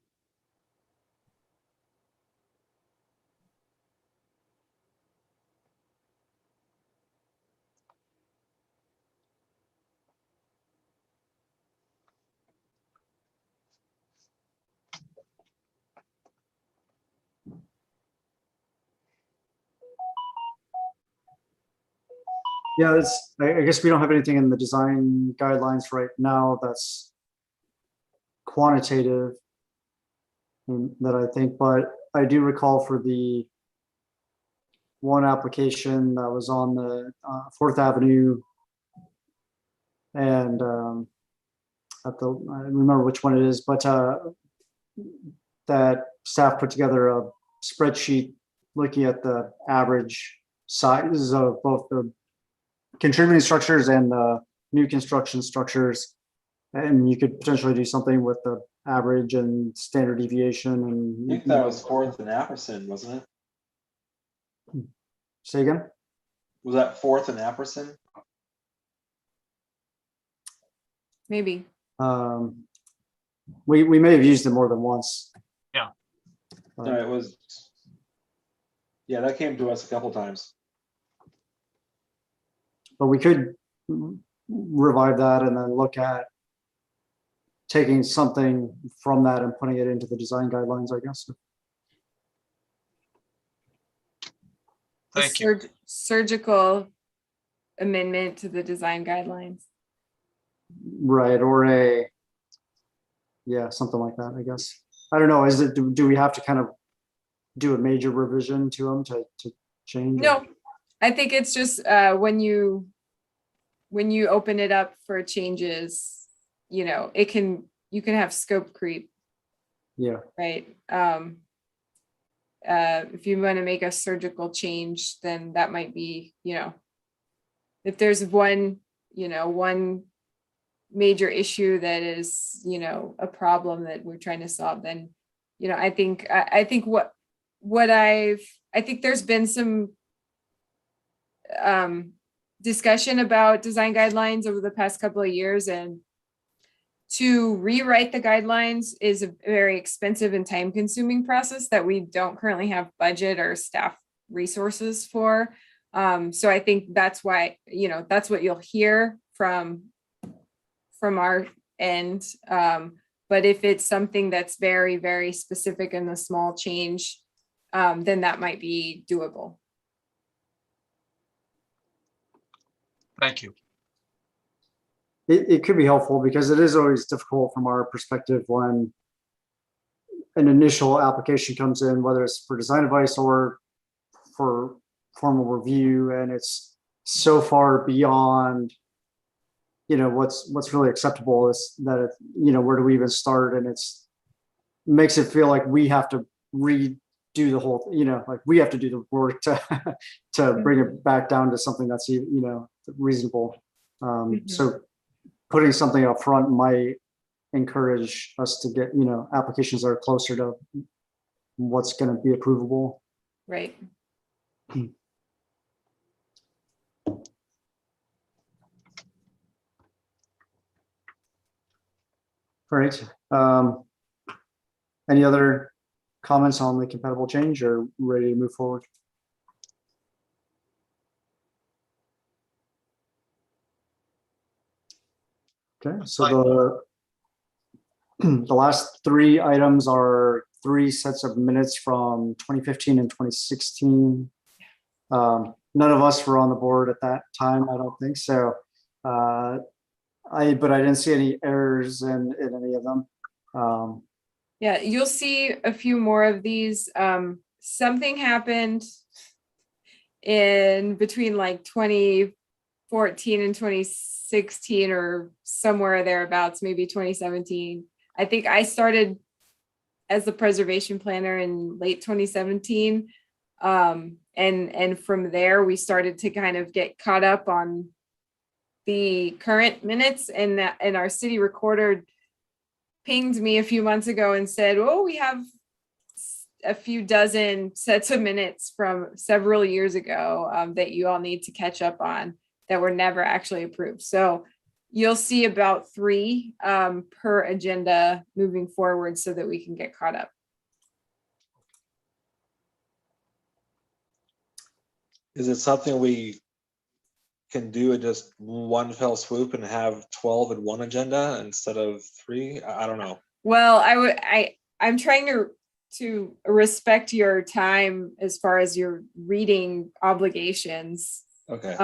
Yeah, I guess we don't have anything in the design guidelines right now that's quantitative that I think, but I do recall for the one application that was on the 4th Avenue. And I remember which one it is, but that staff put together a spreadsheet looking at the average size of both the contributing structures and the new construction structures. And you could potentially do something with the average and standard deviation. I And think that was 4th and Apperson, wasn't it? say again. Was that 4th and Apperson? Maybe. We may have used it more than once. Yeah. No, it was. Yeah, that came to us a couple times. But we could revive that and then look at taking something from that and putting it into the design guidelines, I guess. A Thank you. Surgical amendment to the design guidelines. Right, or something like that, I guess. I don't know, do we have to kind of do a major revision to them to change? No, I think it's just when you open it up for changes, you know, you can have scope creep, Yeah, right? If you want to make a surgical change, then that might be, you know, if there's one major issue that is, you know, a problem that we're trying to solve, then, you know, I think there's been some discussion about design guidelines over the past couple of years, and to rewrite the guidelines is a very expensive and time consuming process that we don't currently have budget or staff resources for. So I think that's why, you know, that's what you'll hear from our end. But if it's something that's very, very specific and a small change, then that might be doable. Thank you. it could be helpful because it is always difficult from our perspective when an initial application comes in, whether it's for design advice or for formal review, and it's so far beyond, you know, what's really acceptable is that, you know, where do we even start? And makes it feel like we have to redo the whole, you know, like we have to do the work to bring it back down to something that's, you know, reasonable. So putting something up front might encourage us to get, you know, applications that are closer to what's going to be approvable. Right. All right. Any other comments on the compatible change, or ready to move forward? Okay, so the last three items are 3 sets of minutes from 2015 and 2016. None of us were on the board at that time, I don't think so. But I didn't see any errors in any of them. Yeah, you'll see a few more of these. Something happened in between like 2014 and 2016 or somewhere thereabouts, maybe 2017. I think I started as the preservation planner in late 2017. And from there, we started to kind of get caught up on the current minutes, and our city recorder pinged me a few months ago and said, oh, we have a few dozen sets of minutes from several years ago that you all need to catch up on that were never actually approved. So you'll see about 3 per agenda moving forward so that we can get caught up. Is it something we can do in just one fell swoop and have 12 in one agenda instead of 3? I don't know. Well, I'm trying to respect your time as far as your reading obligations. Okay.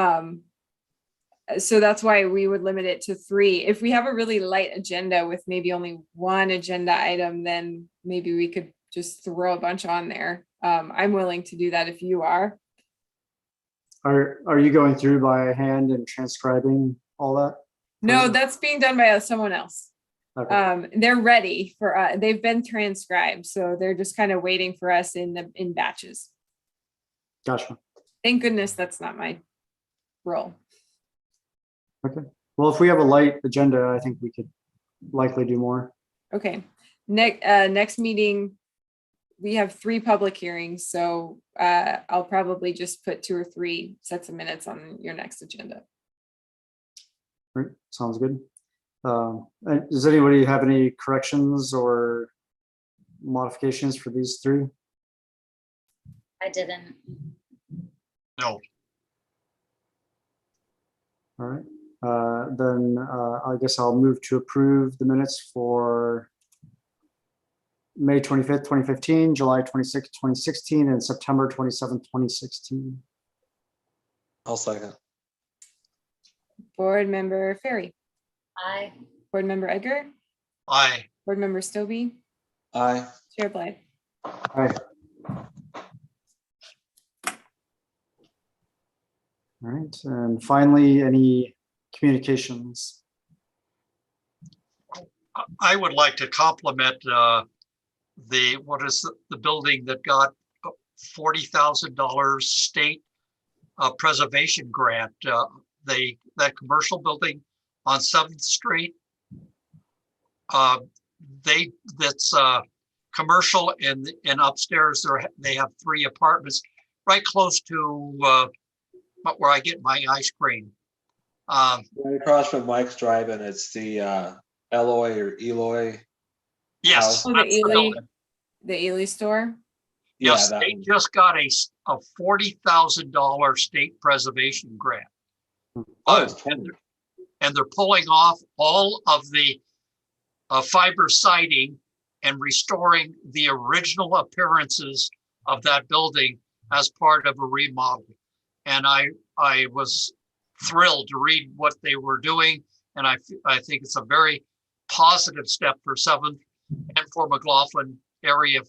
So that's why we would limit it to 3. If we have a really light agenda with maybe only 1 agenda item, then maybe we could just throw a bunch on there. I'm willing to do that if you are. Are you going through by hand and transcribing all that? No, that's being done by someone else. Okay, They're ready for, they've been transcribed, so they're just kind of waiting for us in batches. gotcha. Thank goodness that's not my role. Well, if we have a light agenda, I think we could likely do more. Okay, next meeting, we have 3 public hearings, so I'll probably just put 2 or 3 sets of minutes on your next agenda. Right, sounds good. And does anybody have any corrections or modifications for these 3? I didn't. No, All right, then I guess I'll move to approve the minutes for May 25th, 2015, July 26th, 2016, and September 27th, 2016. I'll second. Board Member Ferry, I, Board Member Edgar, aye. Board Member Stobie, Aye. Chair Blythe. All right, and finally, any communications? I would like to compliment the building that got $40,000 state preservation grant. That commercial building on 7th Street. That's commercial, and upstairs they have 3 apartments right close to where I get my ice cream. Right across from Mike's Drive-In, it's the Eloy or Eloy. Yes. Oh, that's the building. the Ely store. Yes, that they one. just got a $40,000 state preservation grant. Oh, it's 20. And they're pulling off all of the fiber siding and restoring the original appearances of that building as part of a remodel. And I was thrilled to read what they were doing. And I think it's a very positive step for 7th and for McLaughlin area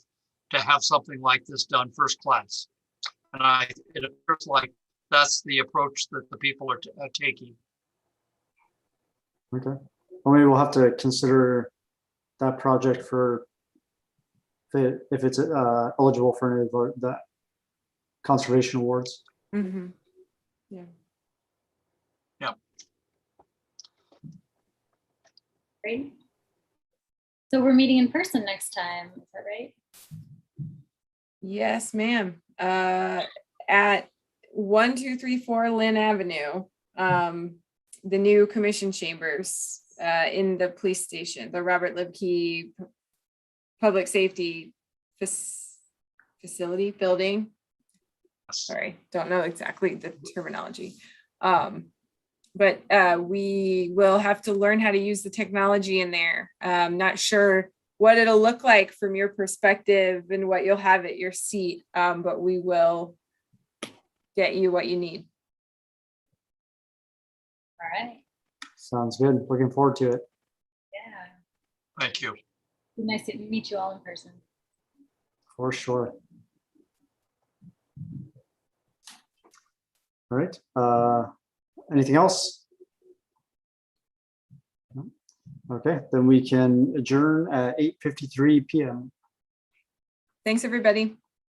to have something like this done first class. And it appears like that's the approach that the people are taking. Okay, well, maybe we'll have to consider that project for if it's eligible for any of the conservation awards. Mm-hmm. Yeah. great. So we're meeting in person next time, is that right? Yes, ma'am. At 1234 Lynn Avenue, the new commission chambers in the police station, the Robert Libke Public Safety Facility Building. Sorry, don't know exactly the terminology. But we will have to learn how to use the technology in there. Not sure what it'll look like from your perspective and what you'll have at your seat, but we will get you what you need. All right, Sounds good. Looking forward to it. yeah. Thank you. Be nice to meet you all in person. For sure. All right. Anything else? No? Okay, then we can adjourn at 8:53 p.m. Thanks, everybody.